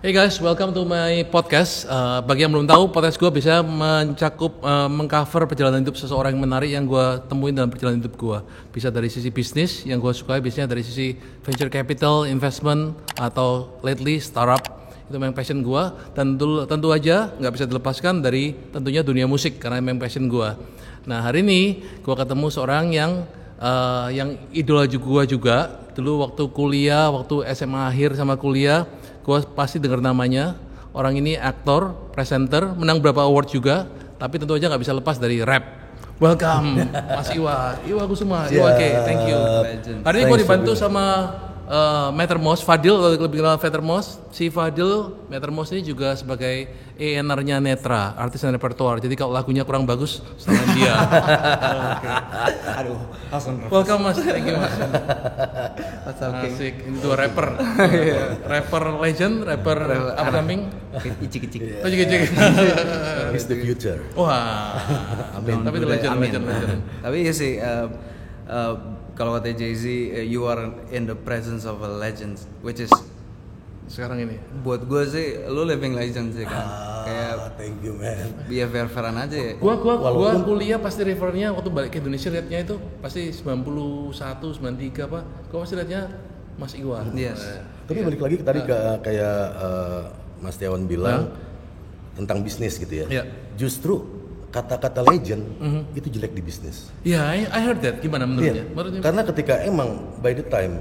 Hey guys, welcome to my podcast. Bagi yang belum tahu, podcast gue bisa mencakup, mengcover perjalanan hidup seseorang yang menarik yang gue temuin dalam perjalanan hidup gue. Bisa dari sisi bisnis yang gue sukai, biasanya dari sisi venture capital, investment, atau lately startup. Itu memang passion gue. Dan tentu aja nggak bisa dilepaskan dari tentunya dunia musik karena memang passion gue. Nah hari ini gue ketemu seorang yang idola gue juga. Dulu waktu kuliah, waktu SMA akhir sama kuliah, gue pasti dengar namanya. Orang ini aktor, presenter, menang beberapa award juga, tapi tentu aja nggak bisa lepas dari rap. Welcome, Mas Iwa Kusuma. Iwa, oke, thank you. Hari ini gue dibantu sama Mattermost, Fadil, lebih kenal Mattermost. Si Fadil, Mattermost ini juga sebagai A&R-nya Netra, artis dan repertoire. Jadi kalau lagunya kurang bagus, salahin dia. Aduh, langsung. Welcome Mas, thank you Mas. Asik, itu rapper. Rapper legend, rapper upcoming. Icik-icik. Oh, cik. It's the future. Wah, amin. Tapi itu legend. Tapi ya sih, kalau kata Jay-Z, you are in the presence of a legend, which is sekarang ini. buat gue sih, lu living legend sih kan. Kayak Thank you man. biar fair-fairan aja ya. Gua kuliah pasti refernya waktu balik ke Indonesia liatnya itu pasti 91, 93 apa. Gua pasti liatnya Mas Iwa. Yes. Tapi balik lagi tadi kayak Mas Tiawan bilang tentang bisnis gitu ya. Iya. Justru kata-kata legend itu jelek di bisnis. Iya, I heard that. Gimana menurutnya? Menurutnya? Karena ketika emang by the time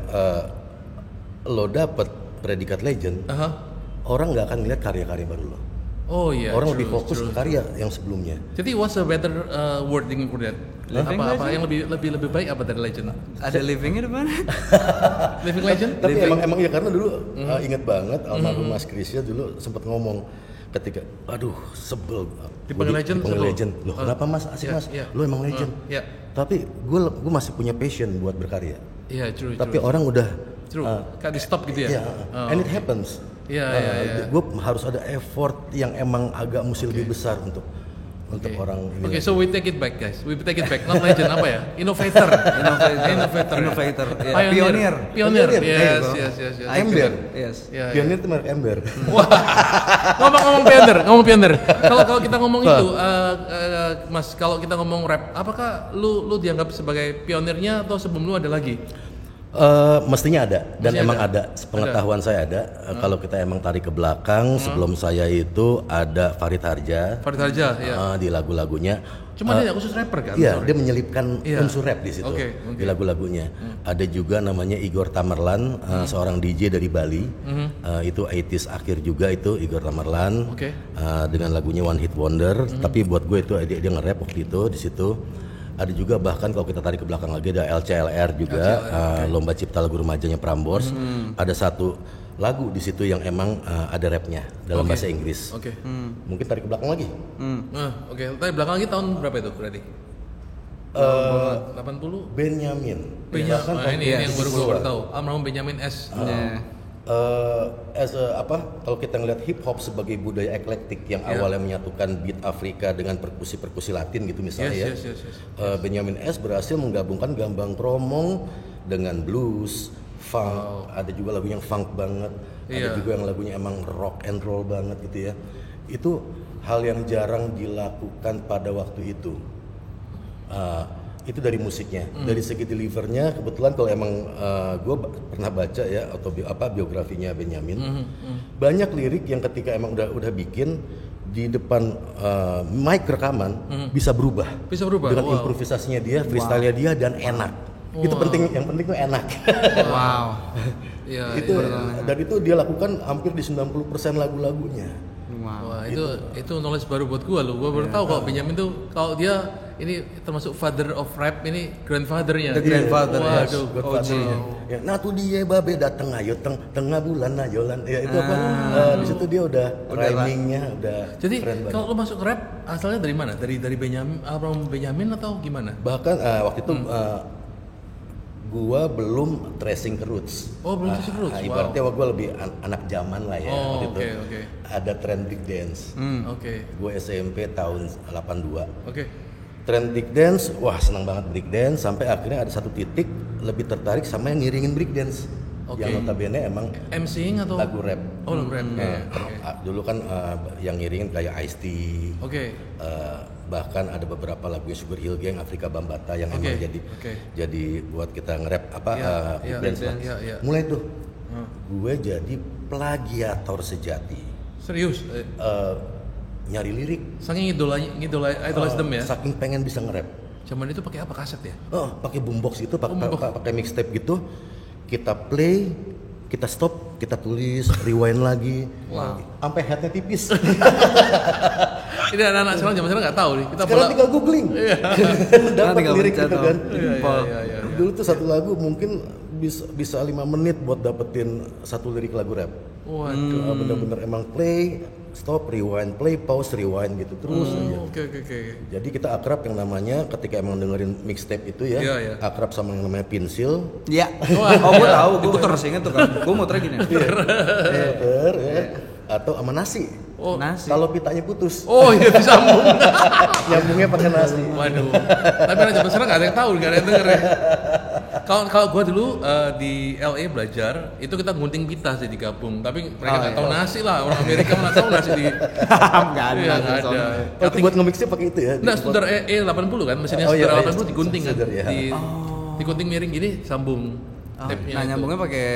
lo dapet predikat legend, orang nggak akan ngeliat karya-karya baru lo. Oh iya. Orang lebih fokus ke karya yang sebelumnya. Jadi what's a better wording for that? Apa yang lebih baik apa dari legend? Ada livingnya di mana? Living legend? Tapi emang ya karena dulu inget banget almarhum Mas Krisya dulu sempat ngomong ketika aduh sebel Dipanggil legend, dipanggil sebel. legend. Loh kenapa Mas? Asik Mas. Lo emang legend. Iya. Tapi gue masih punya passion buat berkarya. Iya, true. Tapi orang udah Kayak di stop gitu ya? iya, and it happens. Iya. Gue harus ada effort yang emang agak mesti lebih besar untuk orang ini. Oke, so we take it back guys. We take it back. Not legend apa ya? Innovator. Yeah. Pioneer. Yes. Ember. Yes. Ya. Pionir itu merek ember. Wah, ngomong pioneer. Kalau kita ngomong itu, Mas, kalau kita ngomong rap, apakah lu dianggap sebagai pionirnya atau sebelum lu ada lagi? Mestinya ada dan Mestinya emang ada. Pengetahuan saya ada. Kalau kita emang tarik ke belakang, sebelum saya itu ada Farid Harja. Ya. Di lagu-lagunya. Cuma dia khusus rapper kan? Iya, dia menyelipkan unsur rap di situ. Oke. Di lagu-lagunya. Ada juga namanya Igor Tamerlan, seorang DJ dari Bali. Itu 80s akhir juga itu Igor Tamerlan. Dengan lagunya One Hit Wonder. Tapi buat gue itu dia nge-rap waktu itu di situ. Ada juga bahkan kalau kita tarik ke belakang lagi ada LCLR juga, Lomba Cipta Lagu Remajanya Prambors. Ada satu lagu di situ yang emang ada rapnya dalam bahasa Inggris. Mungkin tarik ke belakang lagi. Tapi belakang lagi tahun berapa itu berarti? 80? Benyamin. Ini yang baru gue tahu. Almarhum Benyamin S. Kalau kita ngeliat hip hop sebagai budaya eklektik yang awalnya menyatukan beat Afrika dengan perkusi Latin gitu misalnya Yes. Benyamin S berhasil menggabungkan gambang kromong dengan blues, funk, ada juga lagu yang funk banget, ada juga yang lagunya emang rock and roll banget gitu ya. Itu hal yang jarang dilakukan pada waktu itu. Itu dari musiknya, dari segi delivernya kebetulan kalau emang gue pernah baca ya biografinya Benyamin, banyak lirik yang ketika emang udah bikin di depan mic rekaman bisa berubah dengan improvisasinya dia, freestyle-nya dia dan enak. Itu penting, yang penting tuh enak. Itu dan itu dia lakukan hampir di 90% lagu-lagunya. Wah, itu knowledge baru buat gua loh. Gua baru tahu kalau Benyamin tuh kalau dia ini termasuk father of rap, ini grandfather-nya. The grandfather. Waduh, Ya, nah tuh dia babe dateng ayo tengah bulan ayolan. Ya itu di situ dia udah rhyming-nya udah jadi keren banget. kalau lu masuk rap asalnya dari mana? Dari Benyamin, Almarhum Benyamin atau gimana? Bahkan waktu itu gua belum tracing ke roots. Oh, belum tracing ke roots. Ibaratnya gua lebih anak zaman lah ya waktu itu. Oke. Ada trend break dance. Gua SMP tahun 82. Trend break dance, wah senang banget break dance sampai akhirnya ada satu titik lebih tertarik sama yang ngiringin break dance. yang notabene emang MC-ing atau lagu rap. Oh, lagu rap. Dulu kan yang ngiringin kayak Ice-T. Oke. Bahkan ada beberapa lagu Sugar Hill Gang, Afrika Bambaataa yang emang jadi buat kita nge-rap dance lah. Mulai tuh gue jadi plagiator sejati. Serius? Nyari lirik. Saking idolize them ya? Saking pengen bisa nge-rap. Zaman itu pakai apa, kaset ya? Pakai boombox itu, pakai mixtape gitu. Kita play, kita stop, kita tulis, rewind lagi. Sampai headnya tipis. Ini anak-anak sekarang zaman sekarang nggak tahu nih. Sekarang tinggal googling. Dapat lirik gitu kan. Iya. Dulu tuh satu lagu mungkin bisa 5 menit buat dapetin satu lirik lagu rap. Waduh. Bener-bener emang play, stop, rewind, play, pause, rewind gitu terus aja. Oke. Jadi kita akrab yang namanya ketika emang dengerin mixtape itu ya, akrab sama yang namanya pensil. Iya. Oh, gue tahu, gue terus inget tuh kan. Gue muter gini. Muter ya. Atau sama nasi. Oh, nasi. Kalau pitanya putus. Oh iya, disambung. Nyambungnya pakai nasi. Waduh. Tapi anak zaman sekarang nggak ada yang tahu, nggak ada yang denger ya. Kalau gue dulu di LA belajar, itu kita gunting pita sih digabung. Tapi mereka nggak tahu nasi lah. Orang Amerika mana tahu nasi di. Nggak ada. Oh, itu buat nge-mixnya pakai itu ya? Nah, Studer E80 kan, mesinnya Studer E80 digunting kan. Digunting miring gini, sambung. Nah, nyambungnya pakai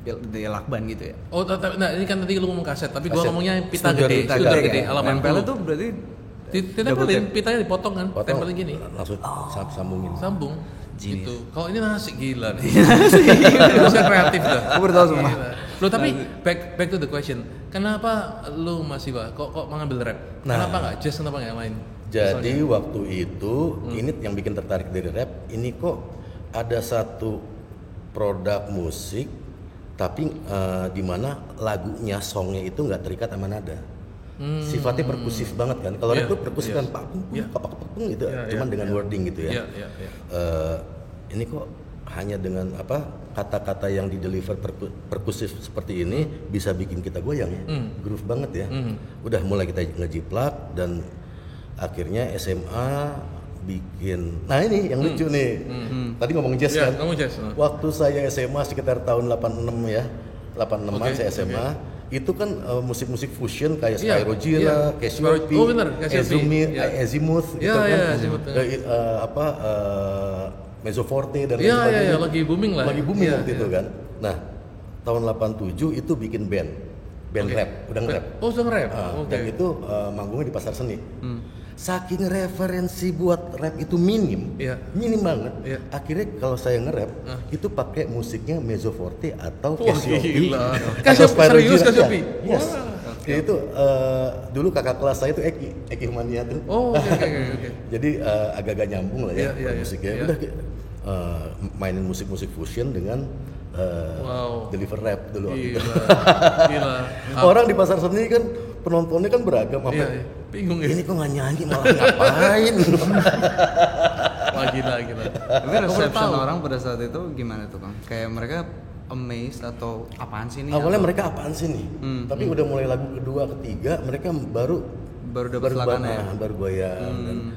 di lakban gitu ya. Oh, nah ini kan tadi lu ngomong kaset, tapi gua ngomongnya pita Studer gede, Nempelnya tuh berarti ditempelin, pitanya dipotong kan, tempelin gini. Langsung sambungin. Sambung. Gitu. Kalau ini nasi gila nih. Bisa kreatif dah. Aku baru tahu semua. Lo tapi back to the question. Kenapa lu masih kok mengambil rap? Kenapa enggak jazz, kenapa enggak yang lain? Jadi waktu itu ini yang bikin tertarik dari rap, ini kok ada satu produk musik tapi di mana lagunya, songnya itu nggak terikat sama nada. Sifatnya perkusif banget kan. Kalau rap itu perkusif kan pakung gitu, cuman dengan wording gitu ya. Ini kok hanya dengan kata-kata yang dideliver perkusif seperti ini bisa bikin kita goyang ya. Groove banget ya. Udah mulai kita ngejiplak dan akhirnya SMA bikin. Nah ini yang lucu nih. Tadi ngomong jazz kan. Waktu saya SMA sekitar tahun 86 ya. 86an saya SMA. Itu kan musik-musik fusion kayak Spyro Gyra, Cassiope, Azimuth gitu kan. Mezzo Forte dan lain sebagainya. Lagi booming lah. Lagi booming waktu itu kan. Nah, tahun 87 itu bikin band rap, udah nge-rap. Oh, udah nge-rap. Dan itu manggungnya di Pasar Seni. Saking referensi buat rap itu minim banget. Akhirnya kalau saya nge-rap itu pakai musiknya Mezzo Forte atau Cassiope. Serius Cassiope? Yes. Itu dulu kakak kelas saya itu Eki Humania tuh. Oh, oke. Jadi agak-agak nyambung lah ya musiknya. Udah mainin musik-musik fusion dengan deliver rap dulu. Gila. Orang di Pasar Seni kan penontonnya kan beragam. Bingung ya. Ini kok nggak nyanyi malah ngapain? Gila. Tapi reception orang pada saat itu gimana tuh Kang? Kayak mereka amazed atau apaan sih nih? Awalnya mereka apaan sih nih? Tapi udah mulai lagu kedua, ketiga mereka baru dapat silakan ya. Baru goyang.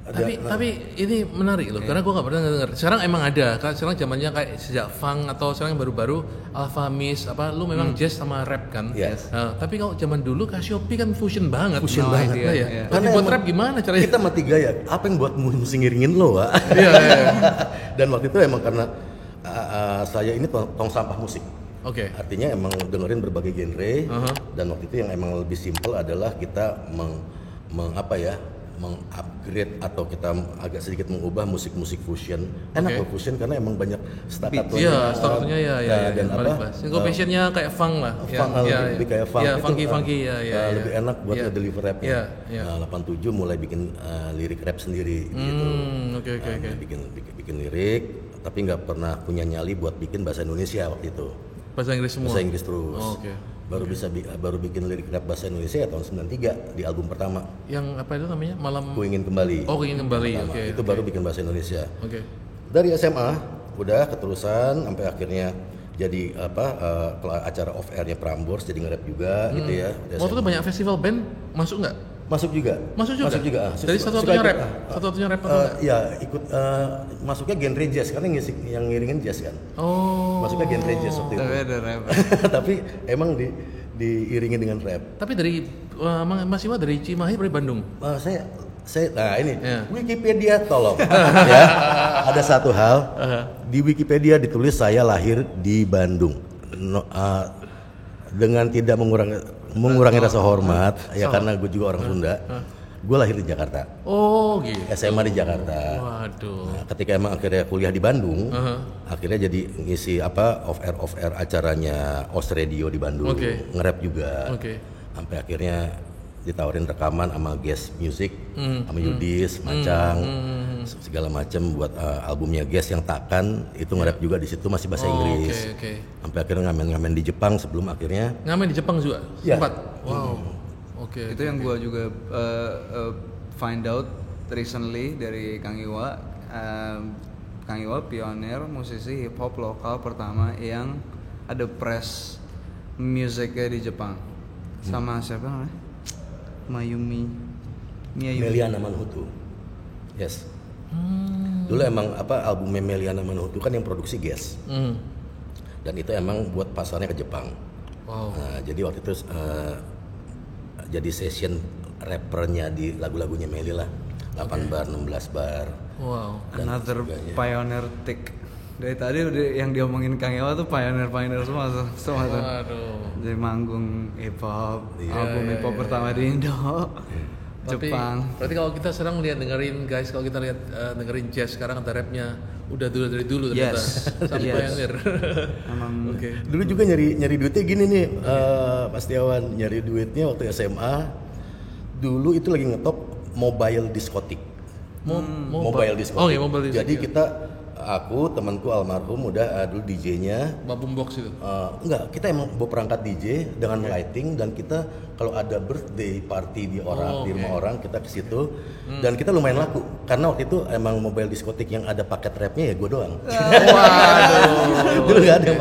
Tapi ini menarik loh, karena gue nggak pernah denger. Sekarang emang ada, sekarang zamannya kayak sejak funk atau sekarang yang baru-baru Alpha Miss lu memang jazz sama rap kan. Yes. Tapi kalau zaman dulu Cassiope kan fusion banget. Ya. Karena buat rap gimana caranya? Kita mati gaya. Apa yang buat mesti ngiringin lo, Pak? Iya. Dan waktu itu emang karena saya ini tong sampah musik. Oke. Artinya emang dengerin berbagai genre dan waktu itu yang emang lebih simpel adalah kita mengupgrade atau kita agak sedikit mengubah musik-musik fusion. Enak loh fusion karena emang banyak staccato. Iya, staccato-nya ya. Dan Gue passionnya kayak funk lah. Lebih kayak funk. Iya, funky ya. Lebih enak buat nge-deliver rapnya. 87 mulai bikin lirik rap sendiri gitu. Oke. Bikin lirik, tapi nggak pernah punya nyali buat bikin bahasa Indonesia waktu itu. Bahasa Inggris semua? Bahasa Inggris terus. Oke. Baru bikin lirik rap bahasa Indonesia ya tahun 93 di album pertama. Yang apa itu namanya? Ku Ingin Kembali. Oh, Ku Ingin Kembali. Oke. Itu baru bikin bahasa Indonesia. Oke. Dari SMA udah keterusan sampai akhirnya jadi acara off airnya Prambors jadi nge-rap juga gitu ya. Waktu itu banyak festival band masuk nggak? Masuk juga. Masuk juga. Suka Dari satu-satunya ikut, rap. Satu-satunya rap atau enggak? ya ikut masuknya genre jazz karena yang ngiringin jazz kan. Oh. Masuknya genre jazz waktu itu. Tapi ada rap. Tapi emang diiringin dengan rap. Tapi dari Mas Iwa dari Cimahi dari Bandung. Saya nah ini Ya. Wikipedia tolong ya. Ada satu hal di Wikipedia ditulis saya lahir di Bandung. Dengan tidak mengurangi rasa hormat ya karena gue juga orang Sunda. Gue lahir di Jakarta. Oh gitu. SMA di Jakarta. Waduh. Nah, ketika emang akhirnya kuliah di Bandung, akhirnya jadi ngisi off air acaranya Os Radio di Bandung, nge-rap juga. Sampai akhirnya ditawarin rekaman sama Guest Music, sama Yudis, Macang, segala macam buat albumnya Guest yang Takkan itu nge-rap juga di situ masih bahasa Inggris. Sampai akhirnya ngamen-ngamen di Jepang sebelum akhirnya ngamen di Jepang juga. Ya. Sempat. Wow. Itu yang gua juga find out recently dari Kang Iwa. Kang Iwa pionir musisi hip hop lokal pertama yang ada press musiknya di Jepang. Sama siapa namanya? Mayumi Meliana Manhutu. Yes. Dulu emang albumnya Meliana Manhutu kan yang produksi Guest. Dan itu emang buat pasarnya ke Jepang. Wow. Nah, jadi waktu itu jadi session rappernya di lagu-lagunya Meli lah. 8 bar, 16 bar. Wow. Another pioneer tick. Dari tadi udah yang diomongin Kang Iwa tuh pioneer semua tuh. Waduh. Jadi manggung hip hop, album hip hop pertama di Indo. Tapi, Jepang. Berarti kalau kita sekarang dengerin guys, kalau kita lihat dengerin jazz sekarang ada rapnya udah dari dulu ternyata sampai pioneer. Emang Dulu juga nyari duitnya gini nih, Mas Tiawan, nyari duitnya waktu SMA. Dulu itu lagi ngetop mobile diskotik. Mobile diskotik. Oh iya, mobile diskotik. Jadi kita aku temanku almarhum udah dulu DJ-nya Boombox itu. enggak, kita emang bawa perangkat DJ dengan lighting dan kita kalau ada birthday party di rumah orang kita ke situ dan kita lumayan laku karena waktu itu emang mobile diskotik yang ada paket rapnya ya gue doang. Waduh. Dulu nggak ada,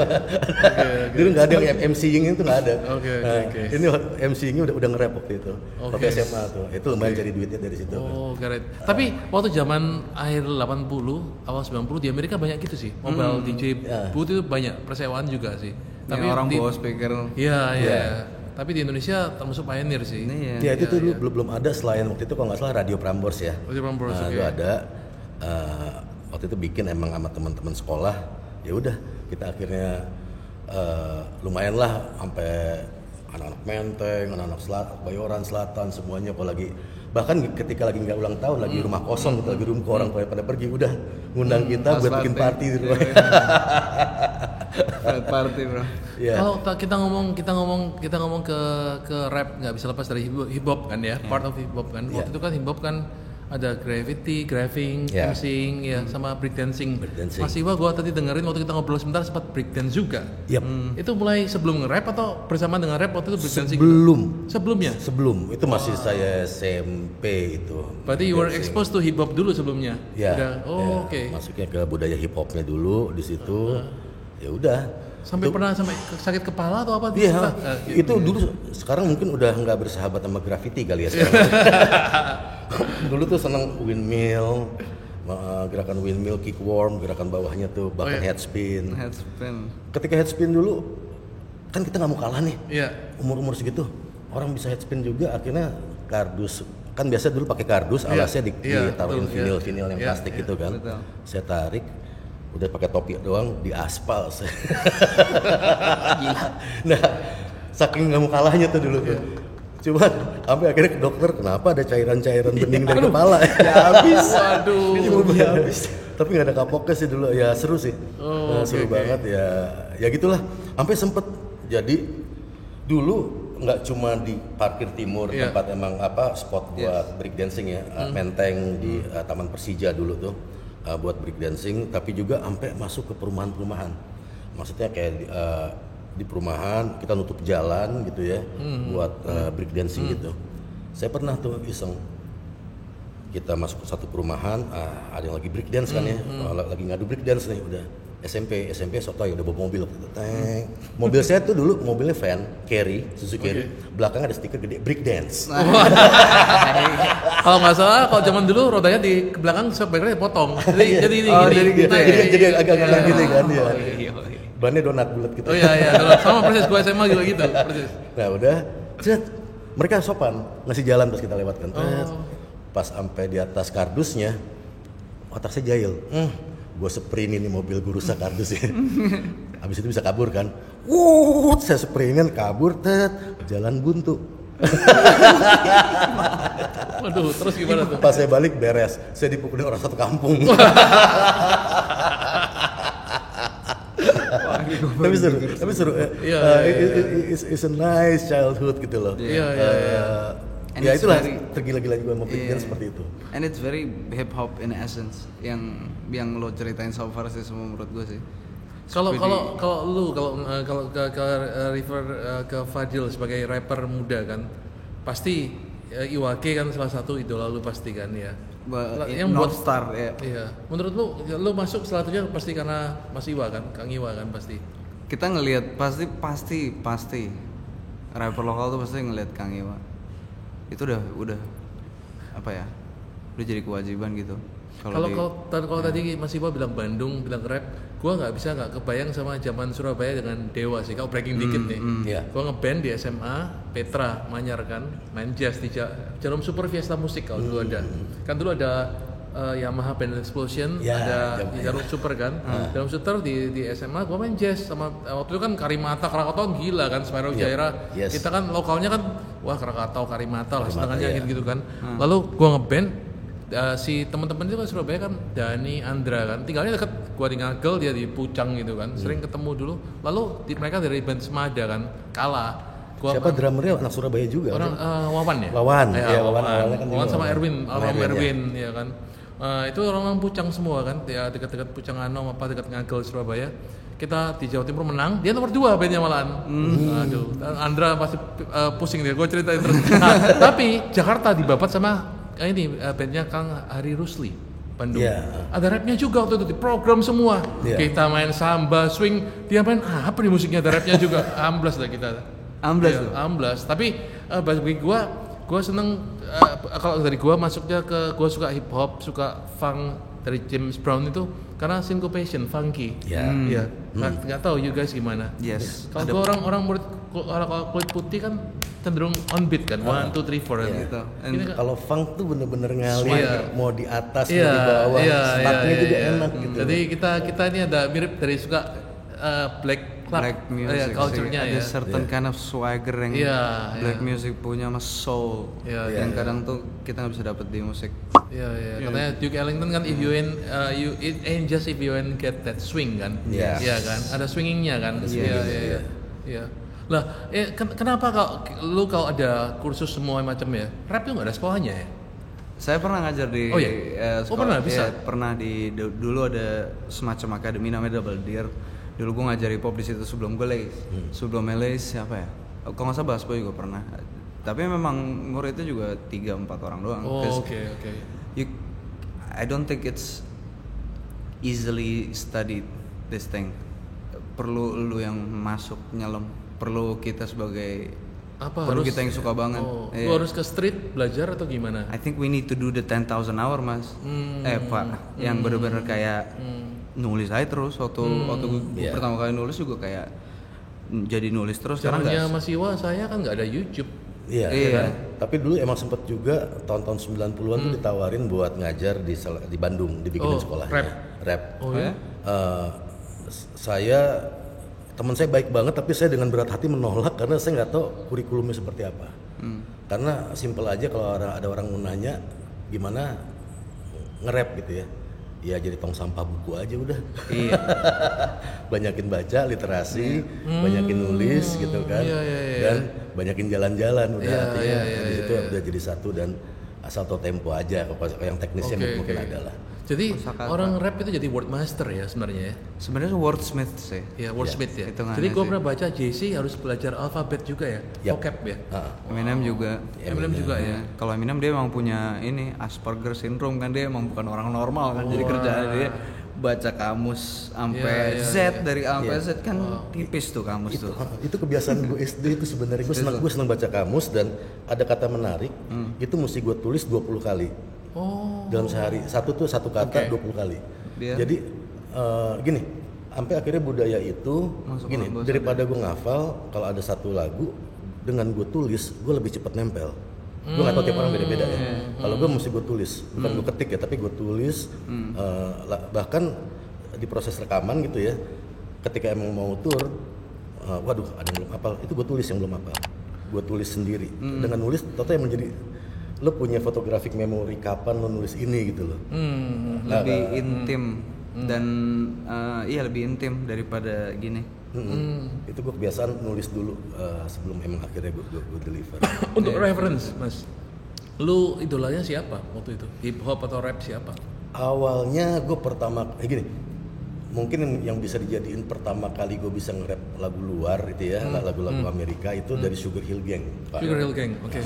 dulu nggak ada yang MC-ing itu nggak ada. Ini MC-ing udah nge-rap waktu itu, waktu SMA tuh, itu lumayan cari duitnya dari situ. Oh, got it. Tapi waktu zaman akhir 80, awal 90 di Amerika banyak gitu sih. Mobile DJ booth itu banyak, persewaan juga sih. tapi orang bawa speaker. Iya. Tapi di Indonesia termasuk pioneer sih. Ya itu tuh dulu belum ada selain waktu itu kalau nggak salah Radio Prambors ya. Radio Prambors, Itu ada waktu itu bikin emang sama teman-teman sekolah. Ya udah kita akhirnya lumayan lah sampai anak-anak Menteng, anak-anak Bayoran Selatan semuanya kalau lagi bahkan ketika lagi nggak ulang tahun lagi rumah kosong gitu lagi rumah orang pada pergi udah ngundang kita buat bikin party di rumah. Party bro. Yeah. Kalau kita ngomong ke rap nggak bisa lepas dari hip hop kan ya, part of hip hop kan. Waktu itu kan hip hop kan ada graffiti, graphing, MCing, ya sama breakdancing. Mas Iwa, gua tadi dengerin waktu kita ngobrol sebentar sempat breakdance juga. Itu mulai sebelum nge-rap atau bersamaan dengan rap waktu itu breakdancing? Sebelumnya? Sebelum, itu masih saya SMP itu. Berarti you were exposed to hip hop dulu sebelumnya? Ya. Oke. Masuknya ke budaya hip hopnya dulu di situ. Ya udah. Sampai pernah sampai sakit kepala atau apa? Iya. Itu dulu sekarang mungkin udah nggak bersahabat sama graffiti kali ya sekarang. Dulu tuh seneng windmill, gerakan windmill, kickworm, gerakan bawahnya tuh bahkan headspin. Ketika headspin dulu kan kita nggak mau kalah nih. Umur segitu orang bisa headspin juga akhirnya kardus kan biasa dulu pakai kardus alasnya ditaruhin vinil yang plastik gitu kan. Saya tarik udah pakai topi doang di aspal. Nah saking nggak mau kalahnya tuh dulu tuh. Cuman sampai akhirnya ke dokter kenapa ada cairan-cairan bening dari kepala. Ya habis. Waduh. Habis. Tapi nggak ada kapoknya sih dulu. Ya seru sih. Seru banget ya. Ya gitulah. Sampai sempet jadi dulu nggak cuma di parkir timur tempat emang spot buat breakdancing ya. Menteng di Taman Persija dulu tuh buat breakdancing. Tapi juga sampai masuk ke perumahan-perumahan. Maksudnya kayak di perumahan kita nutup jalan gitu ya buat breakdancing gitu. Saya pernah tuh iseng kita masuk ke satu perumahan ada yang lagi breakdance kan ya lagi ngadu breakdance nih udah SMP sotoy udah bawa mobil gitu. Mobil saya tuh dulu mobilnya van, Carry, Suzuki Carry. Belakangnya ada stiker gede break dance. Kalau nggak salah, kalau zaman dulu rodanya di belakang shockbreakernya dipotong. Jadi ini gini. Jadi agak gini kan ya. Iya. Bannya donat bulat gitu. Oh iya, sama persis gue SMA juga gitu, persis. Nah udah, mereka sopan ngasih jalan pas kita lewat kan. Pas sampai di atas kardusnya, otak saya jahil. Gue sprint ini mobil gue rusak kardusnya. Abis itu bisa kabur kan. Saya sprintin kabur, jalan buntu. Waduh, terus gimana tuh? Pas saya balik beres, saya dipukulin orang satu kampung. Tapi seru. It's a nice childhood gitu loh. Iya. Ya itulah tergila-gila juga mau pikir seperti itu. And it's very hip hop in essence yang lo ceritain so far sih semua menurut gue sih. Kalau ke refer ke Fadil sebagai rapper muda kan, pasti Iwake kan salah satu idola lu pasti kan ya. Yang buat star ya. Iya. Menurut lu masuk salah satunya pasti karena Mas Iwa kan, Kang Iwa kan pasti. Kita ngelihat pasti rapper lokal tuh pasti ngelihat Kang Iwa. Itu udah apa ya? Udah jadi kewajiban gitu. Kalau tadi Mas Iwa bilang Bandung, bilang rap, gua nggak kebayang sama zaman Surabaya dengan Dewa sih. Kalau breaking dikit nih, gua ngeband di SMA Petra Manyar kan, main jazz di Jarum Super Fiesta Musik kalau dulu ada. Kan dulu ada Yamaha Band Explosion, ada di Jarum Super kan. Jarum Super di SMA gua main jazz sama waktu itu kan Karimata, Krakatau gila kan, Spyro Jaira. Kita kan lokalnya kan wah Krakatau, Karimata lah setengahnya gitu kan. Lalu gua ngeband si teman-teman itu kan Surabaya kan Dani, Andra kan tinggalnya dekat gua di Ngagel, dia di Pucang gitu kan, sering ketemu dulu. Lalu mereka dari band Semada kan, Siapa drummernya anak Surabaya juga? Orang Wawan ya? Wawan sama Erwin, Erwin ya kan. Itu orang Pucang semua kan, ya dekat-dekat Pucang Anom apa dekat Ngagel Surabaya. Kita di Jawa Timur menang, dia nomor 2 bandnya malahan. Aduh, Andra pasti pusing dia, gue ceritain terus. Tapi Jakarta dibabat sama ini bandnya Kang Hari Rusli Bandung. Ada rapnya juga waktu itu di program semua. Kita main samba, swing, dia main apa nih musiknya, ada rapnya juga. Amblas lah kita. Amblas. Tapi bagi gua seneng kalau dari gua masuknya ke gua suka hip hop, suka funk dari James Brown itu karena syncopation, funky. Nggak tahu you guys gimana. Kalau orang kulit putih kan cenderung on beat kan, 1, 2, 3, 4 gitu. Kalau funk tuh bener-bener ngalir, mau di atas, mau di bawah, startnya juga enak gitu. Jadi kita ini ada mirip dari suka black music, culture-nya ada certain kind of swagger yang black music punya sama soul, yang kadang tuh kita nggak bisa dapet di musik. Katanya Duke Ellington kan if you ain't just if you ain't get that swing kan, kan, ada swingingnya kan, Lah, kenapa kalau ada kursus semua macam ya, rap itu nggak ada sekolahnya ya? Saya pernah ngajar di pernah sekolah. bisa? Pernah dulu ada semacam akademi namanya Double Deer. Dulu gue ngajar hip hop di situ sebelum gue les. Sebelum les siapa ya? Kalau nggak salah Basbo juga pernah. Tapi memang muridnya juga 3-4 orang doang. Oke. I don't think it's easily studied this thing. Perlu lu yang masuk nyelem. Perlu kita sebagai kita yang suka banget. Lu harus ke street belajar atau gimana? I think we need to do the 10,000 hour mas. Pak, yang benar-benar kayak nulis aja terus. Waktu gue pertama kali nulis juga kayak jadi nulis terus. Caranya Mas Iwa saya kan nggak ada YouTube. Iya. Kan? Tapi dulu emang sempet juga tahun-tahun 90-an tuh ditawarin buat ngajar di Bandung, dibikinin sekolahnya. Rap. Teman saya baik banget, tapi saya dengan berat hati menolak karena saya nggak tahu kurikulumnya seperti apa. Karena simpel aja kalau ada orang mau nanya gimana nge-rap gitu ya, ya jadi tong sampah buku aja udah. Banyakin baca literasi, banyakin nulis gitu kan, dan banyakin jalan-jalan udah. Di situ udah jadi satu dan asal tahu tempo aja. Kalau yang teknisnya mungkin ada lah. Jadi orang rap itu jadi word master ya sebenarnya ya? Sebenarnya wordsmith sih. Ya wordsmith ya. Jadi gue pernah baca JC harus belajar alfabet juga ya, vocab ya. Eminem juga. Eminem juga ya. Kalau Eminem dia emang punya ini Asperger syndrome kan, dia emang bukan orang normal kan. Jadi kerjaan dia baca kamus sampai Z dari A sampai Z kan tipis tuh kamus tuh. Itu kebiasaan gue SD itu sebenarnya. Gue senang baca kamus dan ada kata menarik itu mesti gue tulis 20 kali. Dalam sehari. Satu kata 20 kali. Jadi gini, sampai akhirnya budaya itu masuk gini, daripada gue ngafal, kalau ada satu lagu dengan gue tulis, gue lebih cepat nempel. Gue nggak tahu tiap orang beda-beda ya. Kalau gue mesti gue tulis, bukan gue ketik ya, tapi gue tulis. Bahkan di proses rekaman gitu ya, ketika emang mau tur, waduh ada yang belum hafal, itu gue tulis yang belum hafal. Gue tulis sendiri. Dengan nulis, total yang menjadi lo punya photographic memory kapan lo nulis ini gitu loh. Lebih intim dan lebih intim daripada gini. Itu gue kebiasaan nulis dulu sebelum emang akhirnya gue deliver. Untuk reference mas, lu idolanya siapa waktu itu? Hip hop atau rap siapa? Awalnya gue pertama gini, mungkin yang bisa dijadiin pertama kali gue bisa nge-rap lagu luar itu ya, lagu-lagu Amerika itu dari Sugar Hill Gang. Sugar Hill Gang, oke.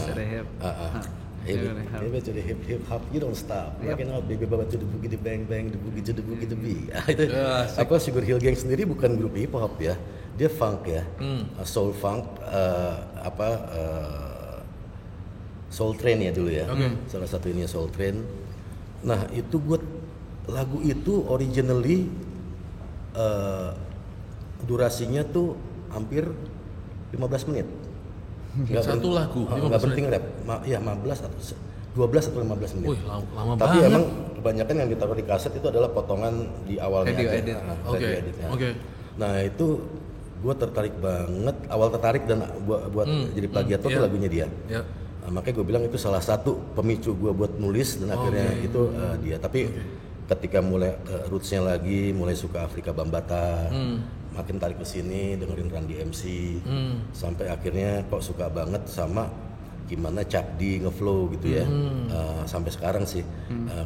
Hey, to the hip hop, you don't stop. Rocking out, baby, baba to the boogie, the bang bang, the boogie to the beat. Itu apa Sugar Hill Gang sendiri bukan grup hip hop ya, dia funk ya, soul funk, Soul Train ya dulu ya. Salah satu ini Soul Train. Nah itu lagu itu originally durasinya tuh hampir 15 menit. Satu lagu, nggak penting rap, ya 15 atau 12 atau 15 menit. Wih, lama Tapi banget. emang kebanyakan yang ditaruh di kaset itu adalah potongan di awalnya. Radio edit. Oke. Nah itu gue tertarik banget, awal tertarik dan buat jadi plagiator itu lagunya dia. Nah, makanya gue bilang itu salah satu pemicu gue buat nulis dan akhirnya itu dia. Tapi ketika mulai rootsnya lagi, mulai suka Afrika Bambaataa. Makin tarik ke sini dengerin Randy MC sampai akhirnya kok suka banget sama gimana Chuck D ngeflow gitu ya. Sampai sekarang sih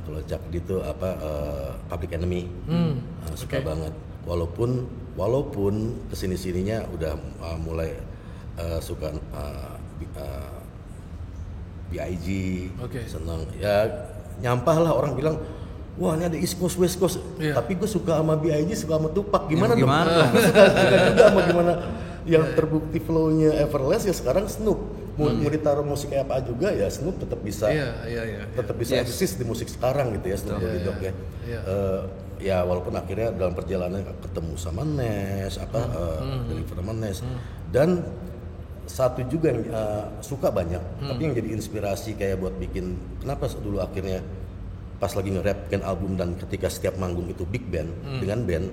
kalau Chuck D itu Public Enemy suka banget walaupun kesini-sininya udah mulai suka B.I.G. Seneng ya, nyampah lah orang bilang wah ini ada East Coast West Coast, tapi gue suka sama B.I.G, suka sama Tupac, gimana dong? Suka juga sama gimana yang terbukti flow-nya Everlast ya sekarang Snoop. Mau ditaruh musik kayak apa juga ya Snoop tetap bisa, tetap bisa eksis di musik sekarang gitu ya Snoop Dogg ya. Ya walaupun akhirnya dalam perjalanan ketemu sama Nes, deliver sama Nes, dan satu juga yang suka banyak, tapi yang jadi inspirasi kayak buat bikin kenapa dulu akhirnya pas lagi nge-rap bikin album dan ketika setiap manggung itu big band dengan band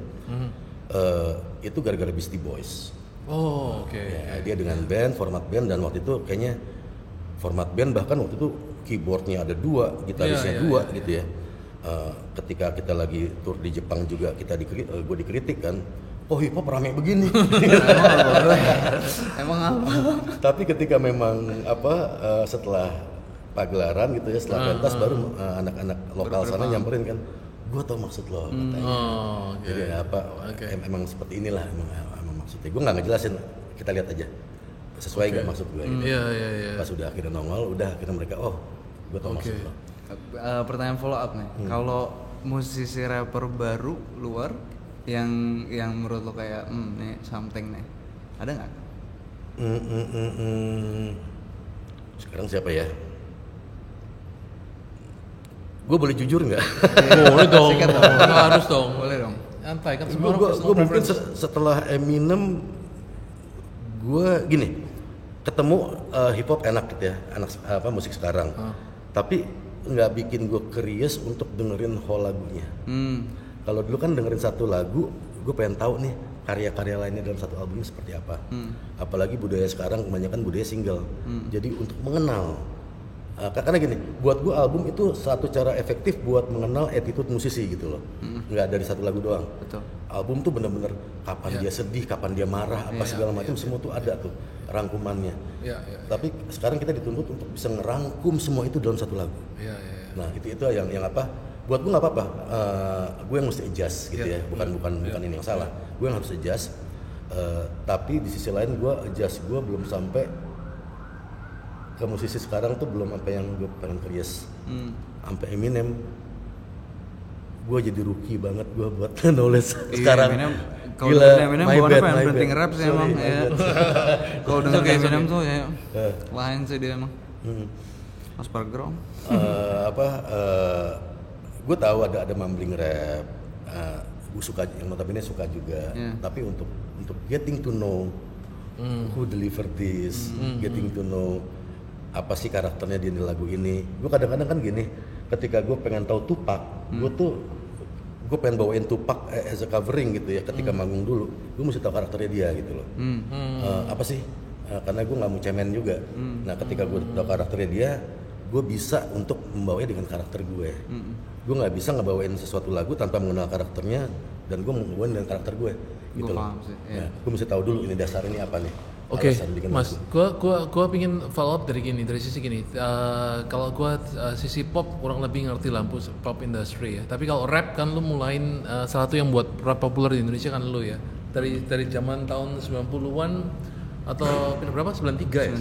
itu gara-gara Beastie Boys. Ya, dia dengan band, format band dan waktu itu kayaknya format band bahkan waktu itu keyboardnya ada 2, gitarisnya 2 gitu ya. Ketika kita lagi tour di Jepang juga gue dikritik kan, oh hip hop rame begini. Emang apa? Tapi ketika memang setelah pagelaran gitu ya, setelah pentas baru anak-anak lokal sana nyamperin kan, gue tau maksud lo katanya. Jadi emang seperti inilah emang maksudnya. Gue nggak ngejelasin, kita lihat aja sesuai nggak maksud gue. Gitu. Pas udah akhirnya nongol, udah akhirnya mereka gue tau maksud lo. Pertanyaan follow up nih, kalau musisi rapper baru luar yang menurut lo kayak nih something nih, ada nggak? Sekarang siapa ya? Gue boleh jujur nggak? Boleh dong. Harus dong. Boleh dong. Santai kan semua orang. Gue mungkin setelah Eminem, gue gini, ketemu hip hop enak gitu ya, musik sekarang. Tapi nggak bikin gue curious untuk dengerin whole lagunya. Kalau dulu kan dengerin satu lagu, gue pengen tahu nih karya-karya lainnya dalam satu album seperti apa. Apalagi budaya sekarang kebanyakan budaya single. Jadi untuk mengenal. Karena gini, buat gue album itu satu cara efektif buat mengenal attitude musisi gitu loh. Nggak dari satu lagu doang. Betul. Album tuh bener-bener kapan dia sedih, kapan dia marah, segala macam semua tuh ada tuh rangkumannya. Tapi sekarang kita dituntut untuk bisa ngerangkum semua itu dalam satu lagu. Nah itu yang apa? Buat gue nggak apa-apa. Gue yang mesti adjust gitu ya. Bukan ini yang salah. Gue yang harus adjust. Tapi di sisi lain gue adjust gue belum sampai ke musisi sekarang tuh belum apa yang gue pengen curious. Sampai Eminem gue jadi rookie banget gue buat nulis Iya, sekarang. Kalau Gila, dengerin Eminem my bukan bad, apa yang my berhenti bad. nge-rap sih Sorry, emang my ya. bad. Kalau dengerin Eminem tuh ya lain sih dia emang. Hmm. Aspergerong. Gue tahu ada mumbling rap, gue suka, yang notabene suka juga. Yeah. Tapi untuk getting to know who deliver this, getting to know apa sih karakternya di lagu ini. Gue kadang-kadang kan gini, ketika gue pengen tahu Tupac, gue pengen bawain Tupac as a covering gitu ya. Ketika manggung dulu, gue mesti tahu karakternya dia gitu loh. Apa sih? Karena gue nggak mau cemen juga. Nah ketika gue tahu karakternya dia, gue bisa untuk membawanya dengan karakter gue. Gue nggak bisa ngebawain sesuatu lagu tanpa mengenal karakternya dan gue mau ngebawain dengan karakter gue gitu Gue loh. paham sih, iya. Nah, gue mesti tahu dulu ini dasar ini apa nih. Oke, Alasan bikin Mas, lagu. gua pingin follow up dari sisi gini. Kalau gua sisi pop kurang lebih ngerti lampu pop industry ya. Tapi kalau rap kan lu mulain salah satu yang buat rap populer di Indonesia kan lu ya. Dari zaman tahun 90-an atau berapa? 93 ya?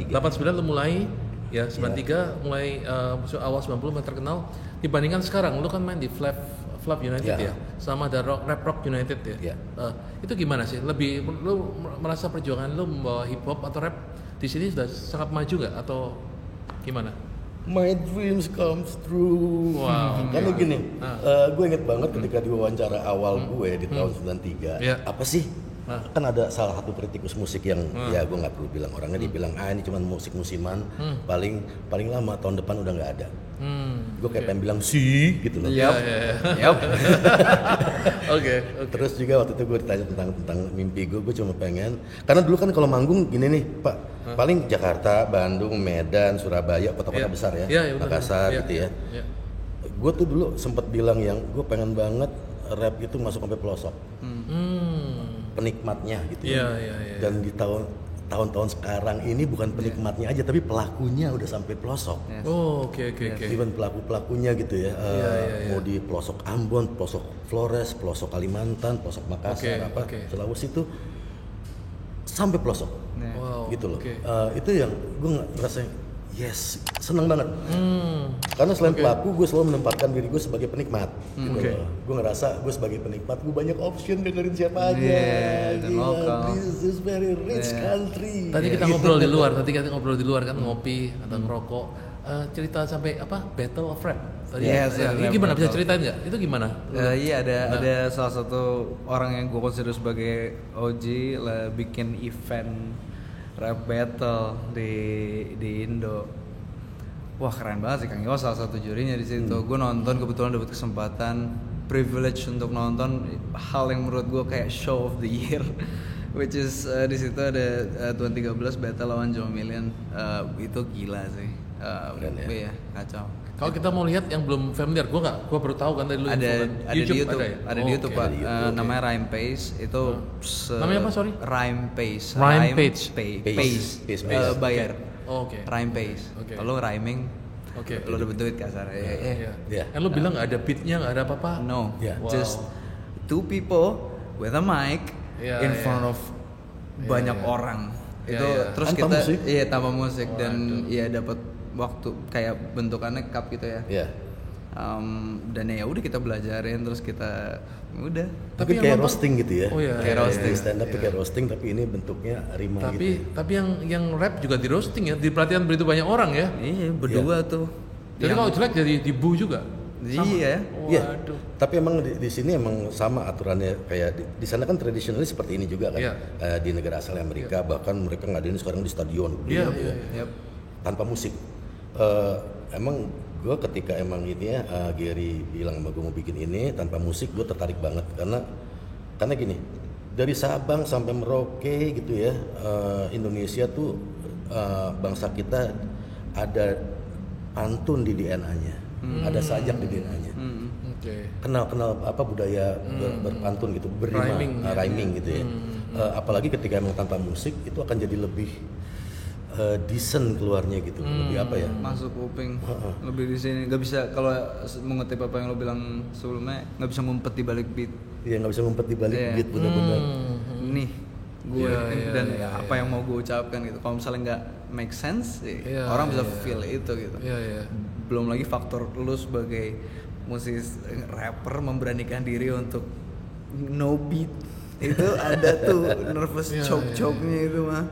89 lu mulai ya, 93 mulai awal 90 yang terkenal dibandingkan sekarang. Lu kan main di Flav United ya, sama ada Rap Rock United ya. Itu gimana sih? Lebih lu merasa perjuangan lu membawa hip hop atau rap di sini sudah sangat maju nggak atau gimana? My dreams comes true. Wow. Karena gini, gue inget banget ketika di wawancara awal gue di tahun 93. Yeah. Apa sih? Kan ada salah satu kritikus musik yang ya gue nggak perlu bilang orangnya, dia bilang ini cuma musik musiman, paling lama tahun depan udah nggak ada. Gue kayak pengen bilang sih gitu loh. Yap. Oke. Terus juga waktu itu gue ditanya tentang mimpi gue cuma pengen, karena dulu kan kalau manggung gini nih Pak, paling Jakarta, Bandung, Medan, Surabaya, kota-kota besar ya, Makassar gitu ya. Gue tuh dulu sempat bilang yang gue pengen banget rap itu masuk sampai pelosok, penikmatnya gitu. Dan di tahun-tahun sekarang ini bukan penikmatnya aja, tapi pelakunya udah sampai pelosok. Oh, oke. Even pelakunya gitu ya, mau di pelosok Ambon, pelosok Flores, pelosok Kalimantan, pelosok Makassar, Sulawesi itu sampai pelosok, gitu loh. Itu yang gue ngerasa yes, seneng banget. Karena selain pelaku, gue selalu menempatkan diri gue sebagai penikmat. Gitu loh. Gue ngerasa gue sebagai penikmat, gue banyak option dengerin siapa aja. Dan lokal. This is very rich country. Tadi kita ngobrol di luar, kan ngopi atau ngerokok. Cerita sampai apa? Battle of Rap. Tadi ini gimana, bisa ceritain nggak? Itu gimana? Iya ada salah satu orang yang gue consider sebagai OG lah bikin event rap battle di Indo. Wah keren banget sih, Kang Iwa salah satu jurinya di situ. Gue nonton, kebetulan dapat kesempatan, privilege untuk nonton hal yang menurut gue kayak show of the year, which is di situ ada 2013 battle lawan Joe Million. Itu gila sih. Iya, kacau. Kalau kita mau lihat yang belum familiar, gua baru tahu kan dari lu Ada di YouTube, ada ya? di YouTube Pak. Namanya Rhyme Pace itu. Namanya apa, sorry? Rhyme Pace. Pace. Bayar. Oke. Rhyme Pace. Kalau rhyming, lo dapet duit kasar. Iya. Kan lu bilang nggak ada beatnya, nggak ada apa-apa. No, Yeah. just two people with a mic in front of banyak orang. Itu terus Tanpa kita musik? tanpa musik dan dapat waktu kayak bentukannya cup gitu ya. Iya. Dan ya udah kita belajarin, terus kita udah. Tapi kayak roasting gitu ya. Oh iya. Kayak roasting. Stand up kayak roasting, tapi ini bentuknya rima gitu. Tapi yang rap juga di roasting ya, di pelatihan begitu banyak orang ya. Iya berdua tuh. Jadi kalau jelek jadi dibu juga. Iya. Iya. Tapi emang di sini emang sama aturannya, kayak di sana kan tradisionalnya seperti ini juga kan. Di negara asal Amerika bahkan mereka ngadain sekarang di stadion. Iya. Tanpa musik. Emang gue ketika emang ini ya Gary bilang sama gue mau bikin ini tanpa musik, gue tertarik banget karena gini, dari Sabang sampai Merauke gitu ya, Indonesia tuh bangsa kita ada pantun di DNA-nya, ada sajak di DNA-nya. Kenal apa budaya berpantun gitu, berrima, rhyming gitu ya. Apalagi ketika emang tanpa musik itu akan jadi lebih decent keluarnya gitu, lebih apa ya? Masuk kuping, lebih di sini. Nggak bisa, kalau mengutip apa yang lo bilang sebelumnya, nggak bisa ngumpet di balik beat. Iya, nggak bisa ngumpet di balik beat, benar-benar. Nih, gue dan apa yang mau gue ucapkan gitu. Kalau misalnya nggak make sense, orang bisa feel itu gitu. Belum lagi faktor lo sebagai musisi rapper memberanikan diri untuk no beat. Itu ada tuh nervous choke-nya itu mah.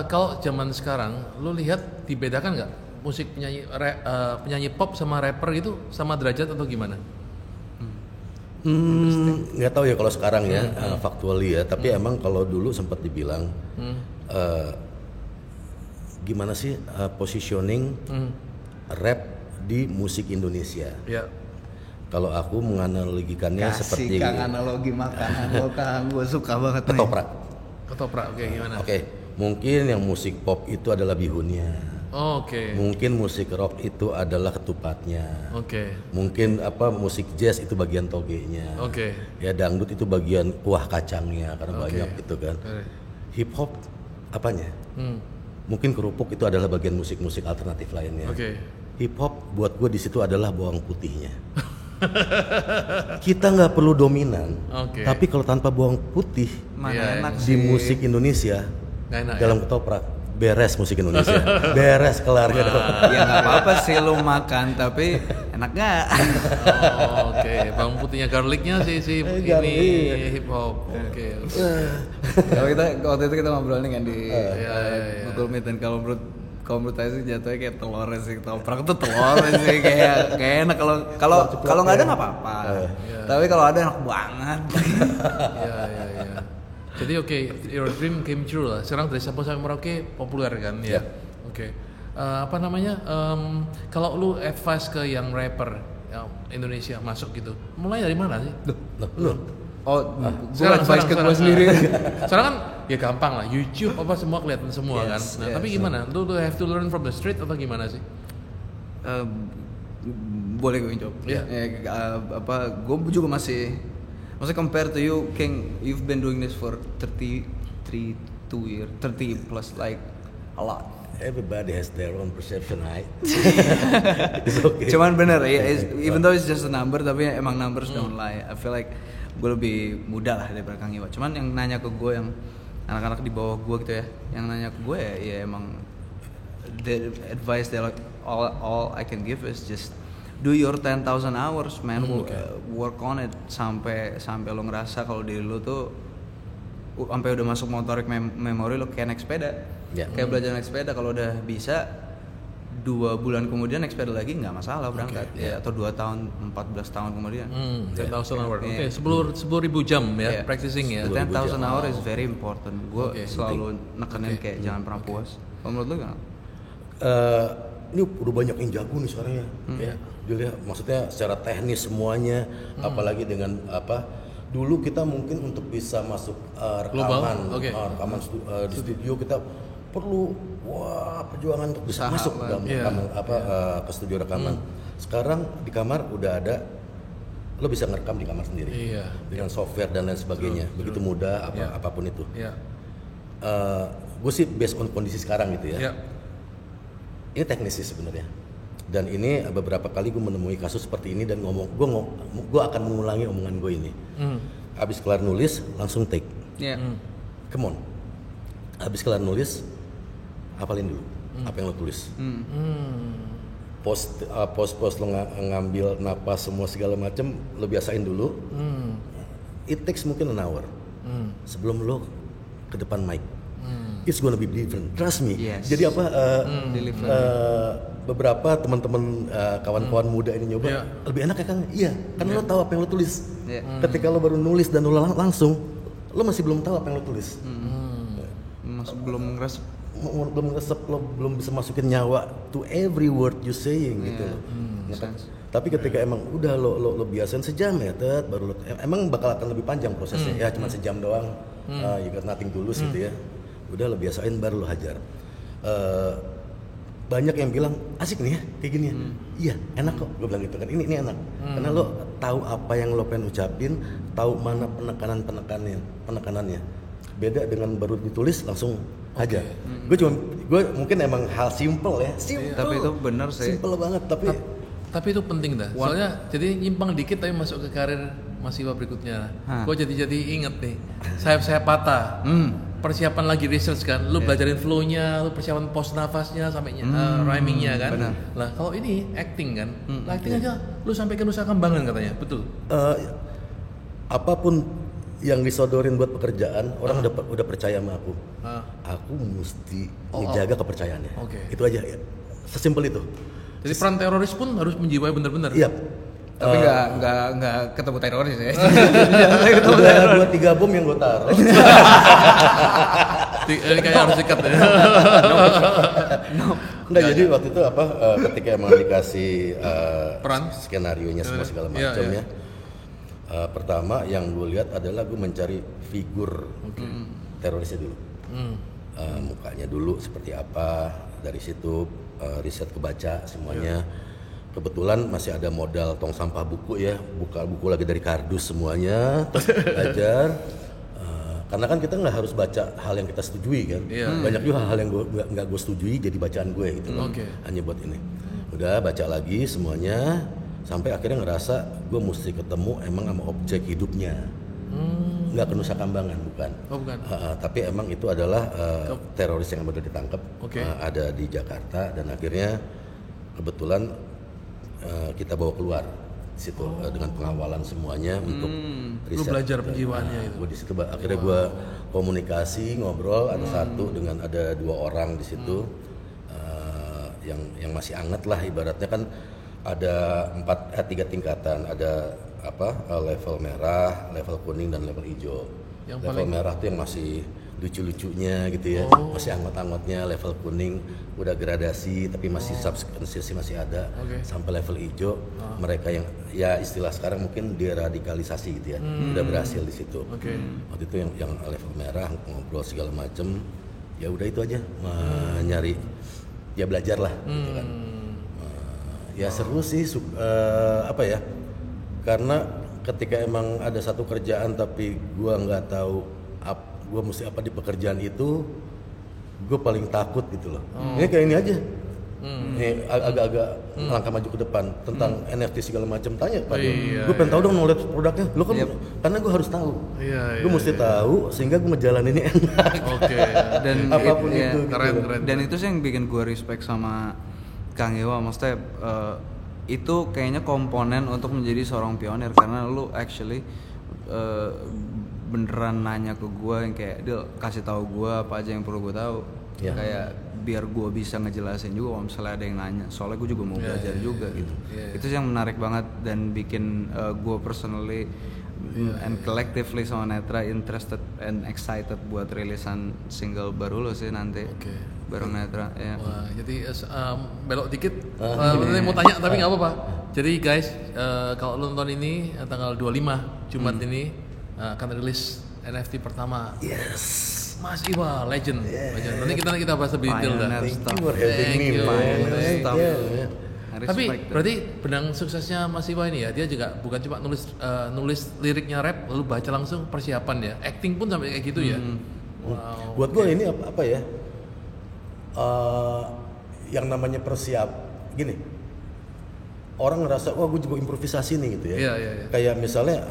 Kalau zaman sekarang, lu lihat dibedakan nggak musik penyanyi pop sama rapper itu sama derajat atau gimana? Nggak tahu ya kalau sekarang ya, factually ya. Tapi emang kalau dulu sempat dibilang gimana sih positioning rap di musik Indonesia? Ya. Kalau aku menganalogikannya seperti Kang analogi makanan lo Kang, gue suka banget nih. Ketoprak, oke gimana? Oke, mungkin yang musik pop itu adalah bihunnya. Oke. Mungkin musik rock itu adalah ketupatnya. Oke. Mungkin musik jazz itu bagian togenya. Oke. Ya dangdut itu bagian kuah kacangnya karena banyak gitu kan. Hip hop apanya? Mungkin kerupuk itu adalah bagian musik-musik alternatif lainnya. Oke. Hip hop buat gue di situ adalah bawang putihnya. Kita nggak perlu dominan, tapi kalau tanpa bawang putih mana enak di sih musik Indonesia enak, dalam ketoprak beres musik Indonesia, beres kelar gitu. Ya nggak apa-apa sih lo makan, tapi enak nggak? Oke, bawang putihnya garlicnya si ini hip hop. Oke. Kalau kita waktu itu kita ngobrol nih kan di Google Meet, dan kalau menurut saya sih jatuhnya kayak telur sih, ketoprak tuh telur sih kayak enak kalau nggak ada nggak apa-apa. Tapi kalau ada enak banget. Iya. Jadi your dream came true lah. Sekarang dari Sabang sampai Merauke populer kan ya. Oke. Apa namanya? Kalau lu advice ke yang rapper yang Indonesia masuk gitu, mulai dari mana sih? Loh. Gue advice ke gue sendiri. Sekarang kan ya gampang lah, YouTube apa semua kelihatan semua kan. Nah, tapi gimana? Lu have to learn from the street atau gimana sih? Boleh gue jawab. Gue juga masih compare to you, King, you've been doing this for 30 plus, like a lot. Everybody has their own perception, right? It's okay. Cuman bener ya, even though it's just a number, tapi emang numbers don't lie. I feel like gue lebih muda lah daripada Kang Iwa. Cuman yang nanya ke gue, yang anak-anak di bawah gue gitu ya, yang nanya ke gue ya emang the advice that all I can give is just do your 10,000 hours, man. Work on it sampai lo ngerasa kalau diri lo tuh sampai udah masuk motorik memori lo kayak naik sepeda. Kayak belajar naik sepeda, kalau udah bisa 2 bulan kemudian naik sepeda lagi nggak masalah berangkat. Atau 2 tahun, 14 tahun kemudian. 10,000 hours. Oke, 10,000 jam ya practicing ya. 10,000 hours is very important. Gue selalu nekenin kayak jangan pernah puas. Kalau menurut lo gimana? Ini udah banyak yang jago nih sekarang ya. Dilihat, maksudnya secara teknis semuanya, apalagi dengan dulu kita mungkin untuk bisa masuk rekaman di studio kita perlu perjuangan untuk bisa masuk ke dalam ke studio rekaman. Sekarang di kamar udah ada, lo bisa ngerekam di kamar sendiri dengan software dan lain sebagainya. Begitu mudah apapun itu. Gue sih based on kondisi sekarang gitu ya. Ini teknis sih sebenarnya. Dan ini beberapa kali gue menemui kasus seperti ini dan gue akan mengulangi omongan gue ini. Abis kelar nulis langsung take. Come on. Abis kelar nulis hafalin dulu apa yang lo tulis. Post lo ngambil napas semua segala macam lo biasain dulu. It takes mungkin an hour sebelum lo ke depan mic. It's gonna be different, trust me. Jadi beberapa teman-teman kawan-kawan muda ini nyoba lebih enak ya Kang? Iya, karena lo tahu apa yang lo tulis. Ketika lo baru nulis dan lo langsung, lo masih belum tahu apa yang lo tulis. Masih belum ngeresep, lo belum bisa masukin nyawa to every word you saying gitu loh. Tapi ketika emang udah lo biasain sejam ya, baru lo emang bakal akan lebih panjang prosesnya. Ya cuma sejam doang, you got nothing to lose gitu ya. Udah lo biasain baru lo hajar. Banyak yang bilang asik nih ya kayak gini ya. Iya enak kok, gue bilang gitu kan, ini enak karena lo tahu apa yang lo pengen ucapin, tahu mana penekanannya. Beda dengan baru ditulis langsung aja. Gue mungkin emang hal simple ya. Tapi itu benar sih. Simple banget tapi itu penting dah. Soalnya jadi nyimpang dikit tapi masuk ke karir mahasiswa berikutnya. Gue jadi inget nih. Saya patah. Persiapan lagi research kan, lu belajarin flow-nya, lu persiapan post nafasnya sampai rhyming-nya kan. Lah kalau ini acting kan, acting aja lu sampai ke Nusa Kambangan katanya, betul? Apapun yang disodorin buat pekerjaan, orang udah percaya sama aku. Aku mesti menjaga kepercayaannya. Itu aja ya. Sesimpel itu. Jadi peran teroris pun harus menjiwai benar-benar. Iya. Tapi nggak ketemu teroris ya. Udah 2-3 bom yang gue taruh. Ini kayak harus ikat ya. Enggak, jadi waktu itu ketika emang dikasih peran skenarionya semua segala macam ya. Pertama yang gue lihat adalah gue mencari figur terorisnya dulu. Mukanya dulu seperti apa, dari situ riset kebaca semuanya. Kebetulan masih ada modal tong sampah buku ya, buka buku lagi dari kardus semuanya, belajar. Karena kan kita nggak harus baca hal yang kita setujui kan, banyak juga hal yang nggak gue setujui jadi bacaan gue gitu loh, hanya buat ini. Udah baca lagi semuanya, sampai akhirnya ngerasa gue mesti ketemu emang sama objek hidupnya. Nggak ke Nusa Kambangan, bukan. Tapi emang itu adalah teroris yang baru ditangkap, ada di Jakarta, dan akhirnya kebetulan kita bawa keluar di situ dengan pengawalan semuanya untuk riset. Lu belajar penjiwaannya itu. Gue di situ akhirnya gue komunikasi, ngobrol, ada dua orang di situ yang masih hangat lah ibaratnya, kan ada 3 tingkatan, ada level merah, level kuning, dan level hijau. Yang level merah tuh yang masih lucu-lucunya gitu ya, masih anggot-anggotnya. Level kuning udah gradasi tapi masih substansi masih ada, sampai level hijau mereka yang ya istilah sekarang mungkin deradikalisasi gitu ya, udah berhasil di situ. Waktu itu yang level merah ngobrol segala macem, ya udah itu aja, nyari ya belajar lah gitu kan. Ya seru sih, karena ketika emang ada satu kerjaan tapi gua nggak tahu gue mesti apa di pekerjaan itu, gue paling takut gitu loh. Ini kayak ini aja, agak-agak langkah maju ke depan tentang NFT segala macam, tanya pada gue pengen tahu dong knowledge produknya, lo kan karena gue harus tahu, gue mesti tahu sehingga gue ngejalaninnya enak. Dan apapun itu, keren. Dan itu sih yang bikin gue respect sama Kang Iwa, maksudnya itu kayaknya komponen untuk menjadi seorang pionir, karena lu actually beneran nanya ke gue yang kayak, Dil, kasih tahu gue apa aja yang perlu gue tahu, kayak biar gue bisa ngejelasin juga kalau misalnya ada yang nanya, soalnya gue juga mau belajar juga gitu. Itu yang menarik banget dan bikin gue personally and collectively sama Netra interested and excited buat rilisan single baru lo sih nanti bareng Netra ya. Wah, jadi belok dikit, mau tanya tapi nggak apa-apa. Jadi guys, kalau lo nonton ini tanggal 25 Jumat ini akan rilis NFT pertama. Mas Iwa, legend. Nanti kita bahas lebih detail dah. Thank you for having me. Tapi berarti benang suksesnya Mas Iwa ini ya, dia juga bukan cuma nulis liriknya rap lalu baca langsung, persiapan ya, acting pun sampai kayak gitu ya. Buat gue ini apa ya? Yang namanya gini. Orang ngerasa, wah gue juga improvisasi nih gitu ya. Kayak misalnya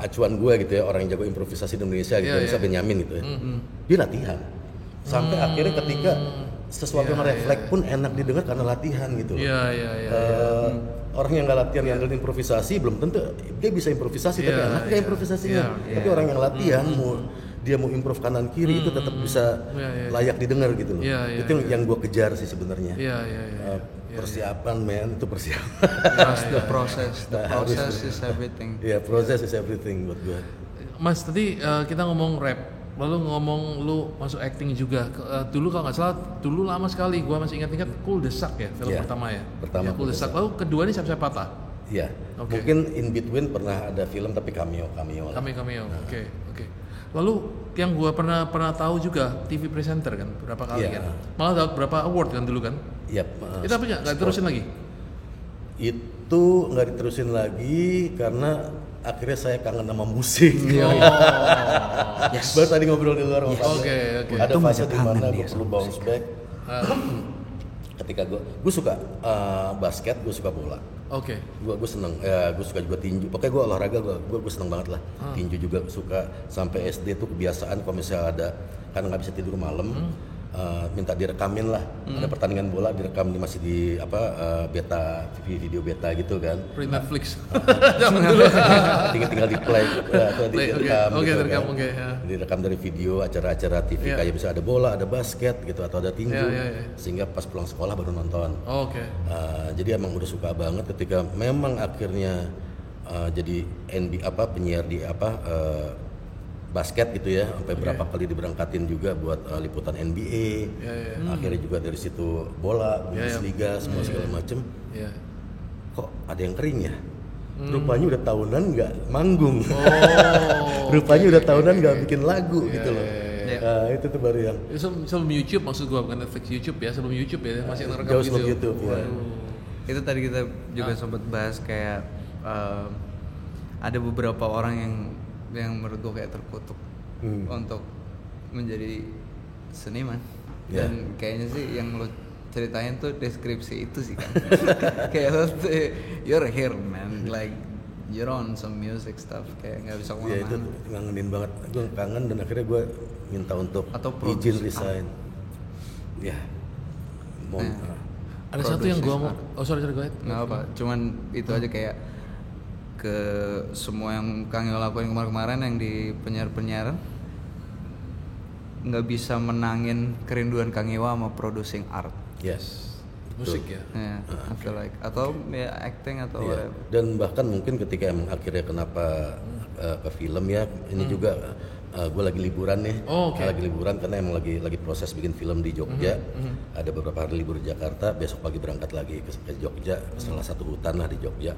acuan gue gitu ya, orang yang jago improvisasi di Indonesia gitu, misalnya Benyamin gitu ya, dia latihan sampai akhirnya ketika sesuatu yang refleks pun enak didengar karena latihan gitu. Orang yang nggak latihan ngandelin improvisasi belum tentu dia bisa improvisasi, tapi enak nggak improvisasinya. Tapi orang yang latihan dia mau improve kanan kiri itu tetap bisa layak didengar gitu loh. Itu yang gue kejar sih sebenarnya. Persiapan itu persiapan. The process is everything. Process is everything buat gue. Mas, tadi kita ngomong rap, lalu ngomong lu masuk acting juga. Dulu kalau nggak salah, dulu lama sekali, gue masih ingat-ingat Cool the Suck ya, film pertama ya. Cool the Suck. Lalu kedua ini siapa patah? Iya. Mungkin in between pernah ada film tapi cameo. Oke. Lalu yang gue pernah tahu juga TV presenter kan, berapa kali kan. Malah dapat berapa award kan dulu kan. Itu apa nggak diterusin lagi? Itu nggak diterusin lagi karena akhirnya saya kangen sama musik. Baru tadi ngobrol di luar. Ada fase di mana gue perlu bounce back. Ketika gue suka basket, gue suka bola. Gue seneng. Gue suka juga tinju. Pokoknya gue olahraga, gue seneng banget lah. Tinju juga suka. Sampai SD tuh kebiasaan kalau misalnya ada, karena nggak bisa tidur malam, minta direkamin lah, ada pertandingan bola direkam masih di beta video beta gitu kan. Pre Netflix. Zaman dulu. tinggal di play atau direkam. Oke, gitu direkam, kan. oke, ya. Direkam dari video acara-acara TV kayak bisa ada bola, ada basket gitu atau ada tinju, sehingga pas pulang sekolah baru nonton. Oke. Jadi emang udah suka banget ketika memang akhirnya jadi penyiar di basket gitu ya, sampai berapa kali diberangkatin juga buat liputan NBA. Akhirnya juga dari situ bola, Bundesliga, semua segala macem. Kok ada yang kering ya? Rupanya udah tahunan nggak manggung. Rupanya udah tahunan nggak bikin lagu gitu loh. Itu tuh baru yang sebelum YouTube, maksud gua bukan Netflix, YouTube ya, sebelum YouTube ya, masih ngerekam jauh gitu. sebelum YouTube ya. Itu tadi kita juga sempat bahas kayak ada beberapa orang yang menurut gue kayak terkutuk untuk menjadi seniman. Dan kayaknya sih yang lo ceritain tuh deskripsi itu sih kan. Kayak lo tuh, you're here man, like you're on some music stuff, kayak nggak bisa kemana-mana. Ya itu ngangenin banget, gue kangen dan akhirnya gue minta untuk atau izin resign. Ya, ada satu yang gue mau, sorry gue. Nggak apa, cuman itu aja kayak ke semua yang Kang Iwa lakuin kemarin-kemarin yang di penyiar-penyiaran, nggak bisa menangin kerinduan Kang Iwa sama producing art. Yes. Musik ya. I feel like atau ya acting atau whatever. Dan bahkan mungkin ketika emang akhirnya kenapa ke film ya, ini juga gue lagi liburan nih. Lagi liburan karena emang lagi proses bikin film di Jogja. Ada beberapa hari libur di Jakarta, besok pagi berangkat lagi ke Jogja, ke salah satu hutan lah di Jogja.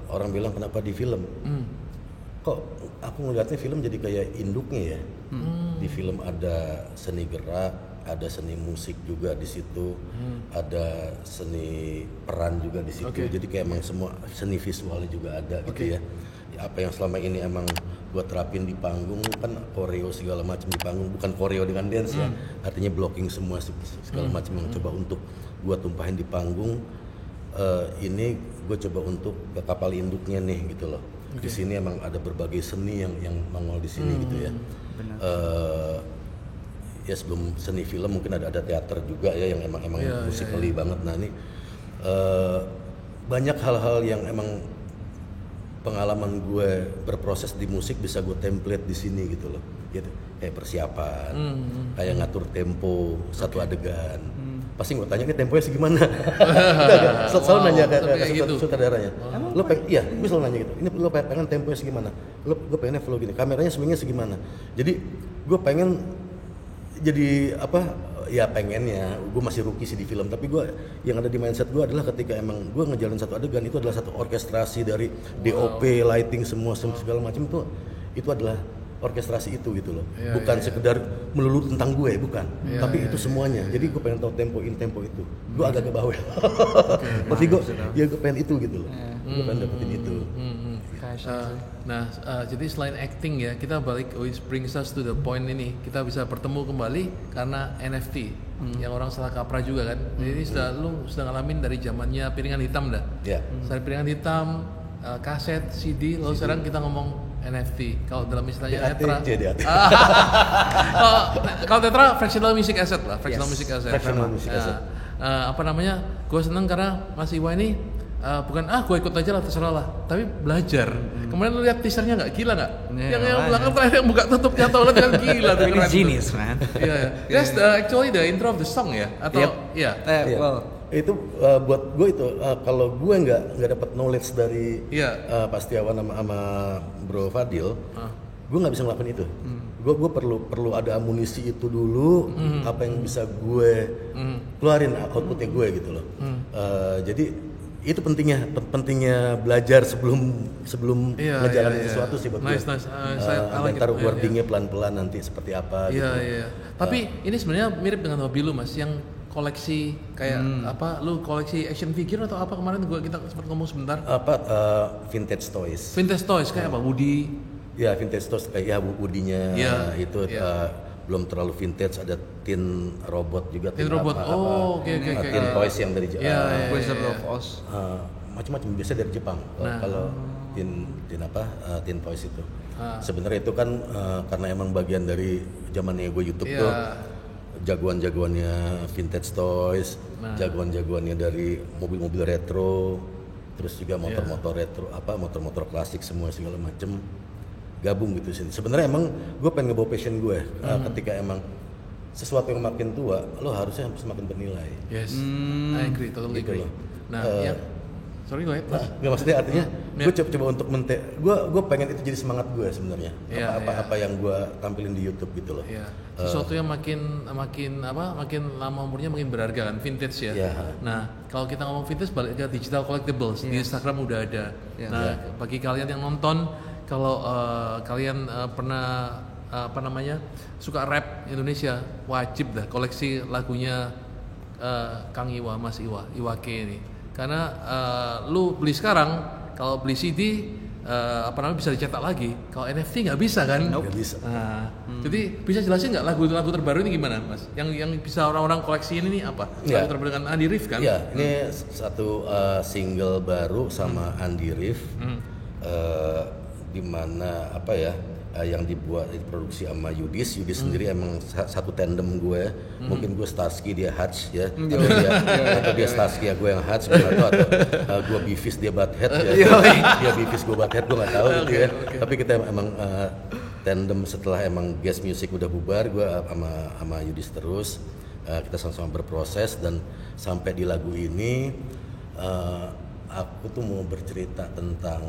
Orang bilang kenapa di film? Kok aku ngeliatnya film jadi kayak induknya ya. Di film ada seni gerak, ada seni musik juga di situ, ada seni peran juga di situ. Jadi kayak emang semua seni visualnya juga ada gitu ya. Apa yang selama ini emang gue terapin di panggung kan koreo segala macam di panggung, bukan koreo dengan dance ya. Artinya blocking semua segala macam yang coba untuk gue tumpahin di panggung. Ini gue coba untuk ke kapal induknya nih gitu loh. Di sini emang ada berbagai seni yang mangol di sini gitu ya. Ya sebelum seni film mungkin ada teater juga ya yang emang musikali banget. Nah ini banyak hal-hal yang emang pengalaman gue berproses di musik bisa gue template di sini gitu loh. Gitu. Kayak persiapan, kayak ngatur tempo satu adegan. Pasti gue tanya temponya segimana. Selalu nanya ke sutradaranya. Gue selalu nanya gitu. Ini lo pengen temponya segimana? Gue pengennya flow gini. Kameranya swingnya segimana? Jadi gue pengen jadi ya pengennya. Gue masih rookie sih di film. Tapi gue yang ada di mindset gue adalah ketika emang gue ngejalan satu adegan itu adalah satu orkestrasi dari DOP, lighting semua segala macam itu adalah orkestrasi itu gitu loh, bukan sekedar melulu tentang gue, bukan, tapi itu semuanya. Jadi gue pengen tahu tempo itu, gue agak bawel, tapi gue pengen itu gitu loh, gue pengen dapetin itu. Jadi selain acting ya, kita balik, which brings us to the point ini, kita bisa bertemu kembali karena NFT, yang orang salah kaprah juga kan. Jadi lu sudah ngalamin dari zamannya piringan hitam dah, dari piringan hitam, kaset, CD, lalu sekarang kita ngomong NFT. Kalau dalam istilahnya Tetra. Kalau Tetra fractional music asset lah, fractional music asset. Gue seneng karena Mas Iwa ini bukan gue ikut aja lah terserah lah, tapi belajar. Kemarin lu lihat teasernya nggak gila nggak? Yang belakang terakhir yang buka tutup nyata ulang kan gila tuh. Ini genius man. That's actually the intro of the song ya? Atau Itu buat gue itu kalau gue nggak dapat knowledge dari Pak Setiawan sama Bro Fadil, gue nggak bisa ngelakuin itu. Gue perlu ada amunisi itu dulu, apa yang bisa gue keluarin outputnya gue gitu loh. Jadi itu pentingnya belajar sebelum ngejalanin sesuatu sih buat gue. Dan taruh wordingnya pelan-pelan nanti seperti apa. Tapi ini sebenarnya mirip dengan hobi lu Mas, yang koleksi kayak lu koleksi action figure atau apa kemarin kita sempat ngomong sebentar. Vintage toys. Vintage toys kayak apa? Woody. Ya vintage toys kayak Woody-nya itu belum terlalu vintage, ada tin robot juga. Tin robot. Tin toys yang dari Wizard of Oz. Macam-macam biasa dari Jepang. Kalau tin toys itu. Sebenarnya itu kan karena emang bagian dari zamannya gue YouTube tuh. jagoan-jagoannya vintage toys, jagoan-jagoannya dari mobil-mobil retro, terus juga motor-motor retro, motor-motor klasik semua segala macem gabung gitu sih. Sebenarnya emang gue pengen ngebawa passion gue ketika emang sesuatu yang makin tua, lo harusnya semakin bernilai. Yes, I agree, totally agree. Nah, sorry gue. Nggak, maksudnya artinya gue coba untuk gue pengen itu jadi semangat gue sebenarnya. Apa yang gue tampilin di YouTube gitu loh. Sesuatu yang makin lama umurnya makin berharga kan, vintage ya. Nah, kalau kita ngomong vintage balik ke digital collectibles, di Instagram udah ada. Nah, bagi kalian yang nonton, kalau kalian pernah suka rap Indonesia, wajib dah koleksi lagunya Kang Iwa, Mas Iwake ini. Karena lu beli sekarang, kalau beli CD bisa dicetak lagi. Kalau NFT nggak bisa kan? Nggak bisa. Jadi bisa jelasin nggak lagu terbaru ini gimana, Mas? Yang bisa orang-orang koleksi ini apa? Lagu terbaru dengan Andy Rif kan? Iya, ini satu single baru sama Andy Rif, di mana yang diproduksi sama Yudis sendiri emang satu tandem gue. Mungkin gue Starsky, dia Hutch ya, atau dia Starsky ya gue yang Hutch, atau gue Beavis dia Butthead ya, dia Beavis gue Butthead, gue nggak tahu gitu ya. Tapi kita emang tandem setelah emang guest music udah bubar, gue sama Yudis terus kita sama-sama berproses, dan sampai di lagu ini aku tuh mau bercerita tentang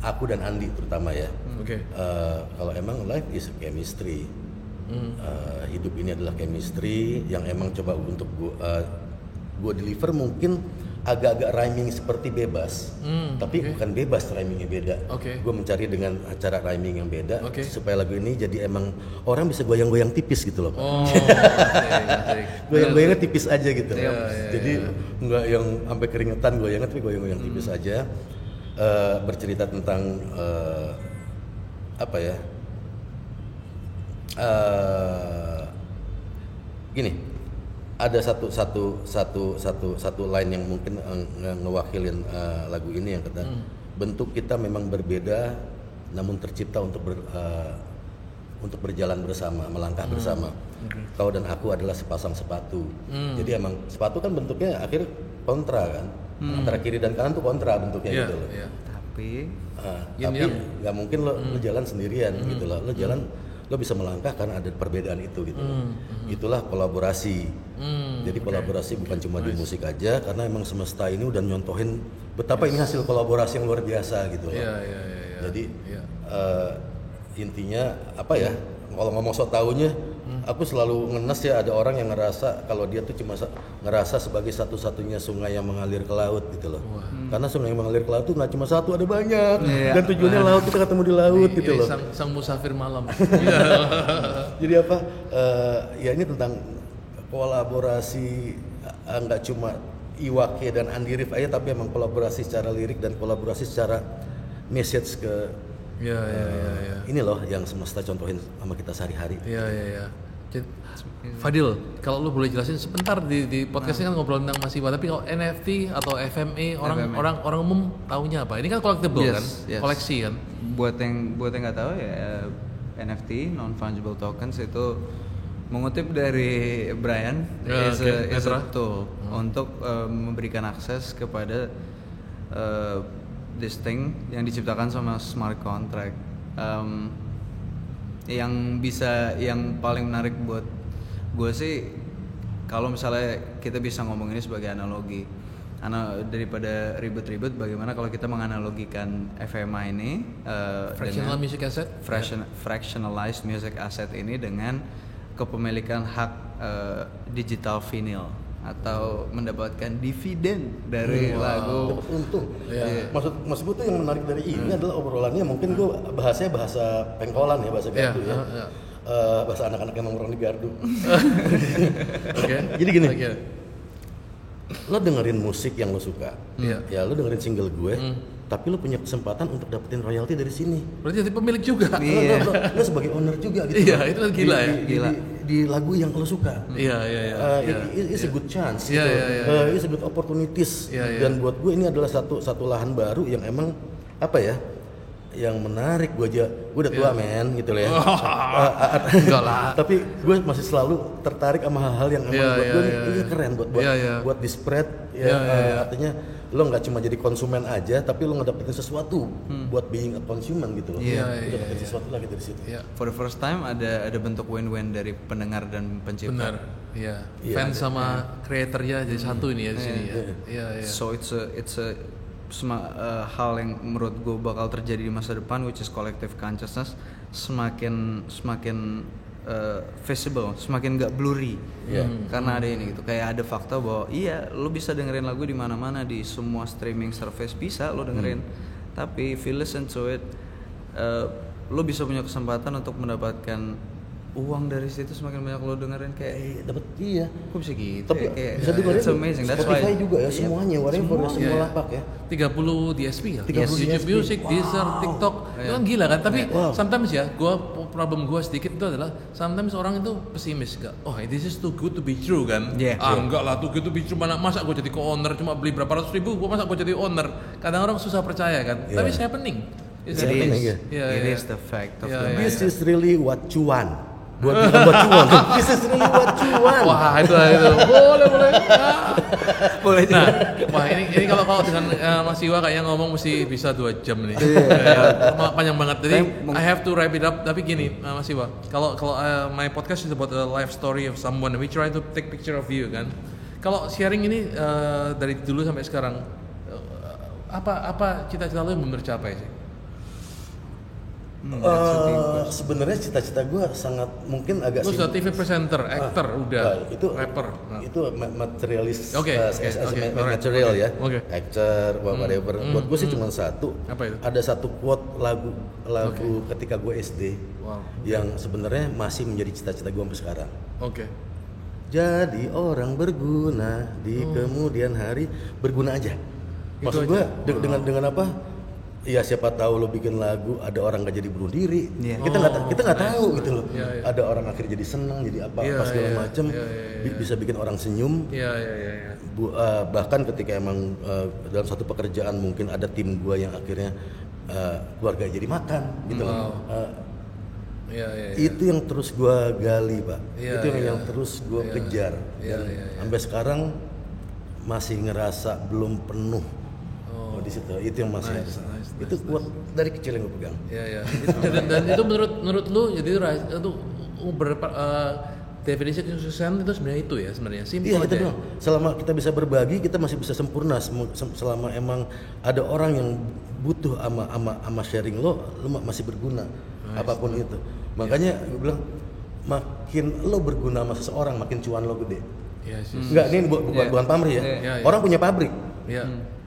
aku dan Andi terutama ya. Kalau emang life is a chemistry, hidup ini adalah chemistry yang emang coba untuk gue deliver mungkin agak-agak rhyming seperti bebas, tapi bukan bebas, rhymingnya beda. Gue mencari dengan cara rhyming yang beda supaya lagu ini jadi emang orang bisa goyang-goyang tipis gitu loh. Goyang-goyangnya tipis aja gitu. Jadi nggak yang sampai keringetan goyangnya, tapi goyang-goyang tipis aja. Bercerita tentang gini, ada satu line yang mungkin ngewakilin lagu ini yang kata bentuk kita memang berbeda namun tercipta untuk berjalan bersama, melangkah bersama. Kau dan aku adalah sepasang sepatu. Jadi emang sepatu kan bentuknya akhirnya kontra kan. Antara kiri dan kanan tuh kontra bentuknya gitu loh. Tapi nggak mungkin lo jalan sendirian gitu loh. Lo jalan, lo bisa melangkah karena ada perbedaan itu gitu loh. Itulah kolaborasi. Jadi kolaborasi bukan cuma di musik aja, karena emang semesta ini udah nyontohin betapa ini hasil kolaborasi yang luar biasa gitu loh. Jadi intinya kalau ngomong so taunya, aku selalu ngenes ya, ada orang yang ngerasa kalau dia tuh cuma ngerasa sebagai satu-satunya sungai yang mengalir ke laut gitu loh. Karena sungai yang mengalir ke laut tuh nggak cuma satu, ada banyak. Dan tujuannya laut, kita ketemu di laut gitu loh. Sang musafir malam. Jadi ya ini tentang kolaborasi, nggak cuma Iwake dan Andy Rif aja, tapi emang kolaborasi secara lirik dan kolaborasi secara message ke ini loh yang semesta contohin sama kita sehari-hari. Fadil, kalau lu boleh jelasin sebentar di podcast ini kan ngobrol tentang Mas Iwa, tapi kalau NFT atau FME orang umum taunya apa? Ini kan collectible kan, koleksi kan. Buat yang nggak tahu ya, NFT non fungible tokens itu mengutip dari Brian, is a tool untuk memberikan akses kepada this thing yang diciptakan sama smart contract, yang paling menarik buat gue sih kalau misalnya kita bisa ngomong ini sebagai analogi, daripada ribet-ribet, bagaimana kalau kita menganalogikan FMA ini fractional music asset, fractionalized music asset ini dengan kepemilikan hak digital vinyl atau mendapatkan dividen dari lagu. Untung. Maksud gue tuh yang menarik dari ini adalah obrolannya, mungkin gue bahasanya bahasa pengkolan ya, bahasa gardu bahasa anak-anak yang nongkrong di gardu. Jadi gini, lo dengerin musik yang lo suka, ya lo dengerin single gue, tapi lo punya kesempatan untuk dapetin royalti dari sini. Berarti jadi pemilik juga. Lo sebagai owner juga gitu. Iya, itu gila ya. Di lagu yang lo suka. It's a good chance. It's a good opportunities. Dan buat gue ini adalah satu lahan baru yang emang yang menarik. Gue udah tua men gitu loh ya. Enggak lah. Tapi gue masih selalu tertarik sama hal-hal yang emang buat gue ini keren buat di spread ya. Artinya lo nggak cuma jadi konsumen aja, tapi lo ngedapetin sesuatu buat being a consumer gitu loh. Lo dapetin sesuatu lagi dari situ. For the first time ada bentuk win-win dari pendengar dan pencipta. Benar. Iya. Fans sama kreatornya jadi satu ini ya di sini ya. Iya. So it's a hal yang menurut gue bakal terjadi di masa depan, which is collective consciousness semakin visible, semakin gak blurry. Karena ada ini gitu, kayak ada fakta bahwa iya lo bisa dengerin lagu di mana-mana, di semua streaming service bisa lo dengerin, tapi if you listen to it, lo bisa punya kesempatan untuk mendapatkan uang dari situ semakin banyak lo dengerin kayak dapat iya. Kok bisa gitu? Tapi kayak, bisa dengerin it's amazing. That's why Spotify juga ya semuanya, whatever semua lapak ya. 30 DSP ya. 30 YouTube DSP. Music, Deezer, TikTok. Itu kan gila kan? Tapi sometimes ya, problem gue sedikit itu adalah sometimes orang itu pesimis gak? Oh, this is too good to be true kan? Enggak lah, too good to be true. Masa gue jadi co-owner cuma beli berapa ratus ribu, gue masa gue jadi owner? Kadang orang susah percaya kan? Tapi it's happening. It is the fact of the matter. This is really what you want. Buat cuan. This is really what you want. Wah itu boleh. Nah, wah ini kalau dengan Mas Iwa kayaknya ngomong mesti bisa 2 jam nih. Panjang banget. Jadi I have to wrap it up. Tapi gini Mas Iwa, kalau my podcast is about a life story of someone. We try to take picture of you kan. Kalau sharing ini dari dulu sampai sekarang, apa cita-cita lo yang belum tercapai sih? Sebenarnya cita-cita gue sangat mungkin agak lu sudah TV presenter, actor, udah itu rapper. Itu materialis material ya. Actor, whatever. Buat gue sih cuma satu. Apa itu? Ada satu quote lagu ketika gue SD yang sebenarnya masih menjadi cita-cita gue sampai sekarang. Jadi orang berguna di kemudian hari, berguna aja. Maksud gue dengan apa? Ya siapa tahu lo bikin lagu ada orang nggak jadi bunuh diri, kita nggak tahu gitu loh. Ada orang akhirnya jadi senang, jadi apa segala macam, bisa bikin orang senyum. Bahkan ketika emang dalam satu pekerjaan mungkin ada tim gue yang akhirnya keluarga jadi makan gitu loh. Itu yang terus gue gali pak, itu yang terus gue kejar. Sampai sekarang masih ngerasa belum penuh. Di situ itu yang masih itu kuat dari kecil yang gue pegang. Dan itu menurut lu jadi itu definisi kesuksesan itu sebenarnya itu ya sebenarnya simpel aja. Itu selama kita bisa berbagi kita masih bisa sempurna. Selama emang ada orang yang butuh ama sharing lo masih berguna apapun itu. Makanya gue bilang makin lo berguna sama seseorang makin cuan lo gede. Enggak, ini bukan pamrih ya. Orang punya pabrik.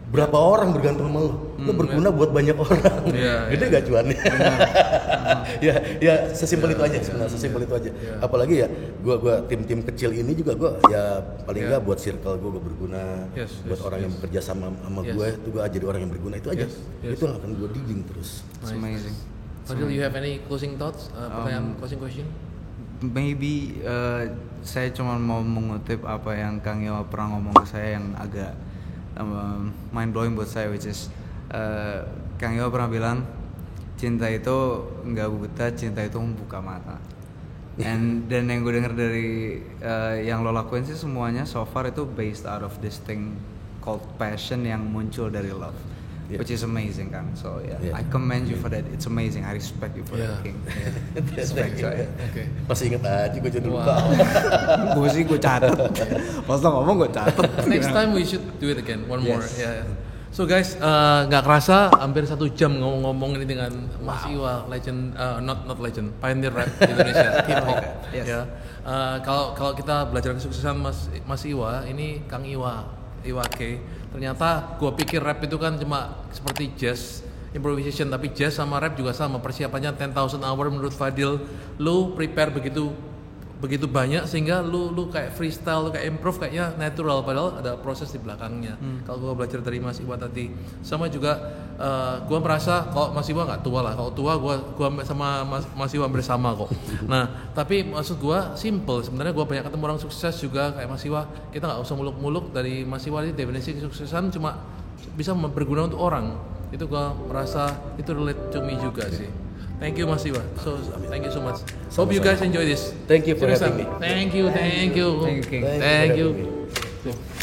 Berapa orang bergantung sama lo berguna buat banyak orang, gede gak cuannya? ya sesimpel itu aja sebenarnya, sesimpel itu aja. Apalagi ya, gua tim kecil ini juga gua ya paling nggak buat circle gua berguna, buat orang yang bekerja sama gue itu gua jadi orang yang berguna itu aja. Itu yang akan gua digging terus. It's amazing. Fadil, you have any closing thoughts? Pertanyaan closing question? Maybe saya cuma mau mengutip apa yang Kang Iwa pernah ngomong ke saya yang agak mind blowing buat saya, which is Kang Iwa pernah bilang cinta itu nggak buta, cinta itu membuka mata. Dan yang gue denger dari yang lo lakuin sih semuanya so far itu based out of this thing called passion yang muncul dari love, which is amazing kan. So I commend you for that. It's amazing. I respect you for that, King. Respect saya. Masih inget aja gue jadi lupa. Gue sih gue catat. Pas lo ngomong gue catat. Next time we should do it again. One more. So guys, nggak kerasa hampir 1 jam ngomong ini dengan Mas Iwa, legend, not legend, pioneer rap Indonesia, hip hop. Kalau kita belajar kesuksesan Mas Iwa, ini Kang Iwake. Ternyata gue pikir rap itu kan cuma seperti jazz, improvisation, tapi jazz sama rap juga sama, persiapannya 10,000 hour menurut Fadil. Lu prepare begitu banyak sehingga lu kayak freestyle, lu kayak improve kayaknya natural, padahal ada proses di belakangnya. Kalau gue belajar dari Mas Iwa tadi, sama juga gue merasa kalau Mas Iwa nggak tua lah, kalau tua gue sama Mas Iwa bersama kok. Nah tapi maksud gue simple, sebenarnya gue banyak ketemu orang sukses juga kayak Mas Iwa. Kita nggak usah muluk-muluk dari Mas Iwa, ini definisi kesuksesan cuma bisa berguna untuk orang. itu gue merasa itu relate to me juga sih. Thank you Mas Iwa. So thank you so much. Hope you guys enjoy this. Thank you for Seriusan. having me. Thank you. Thank you, King. Thank you. for having me.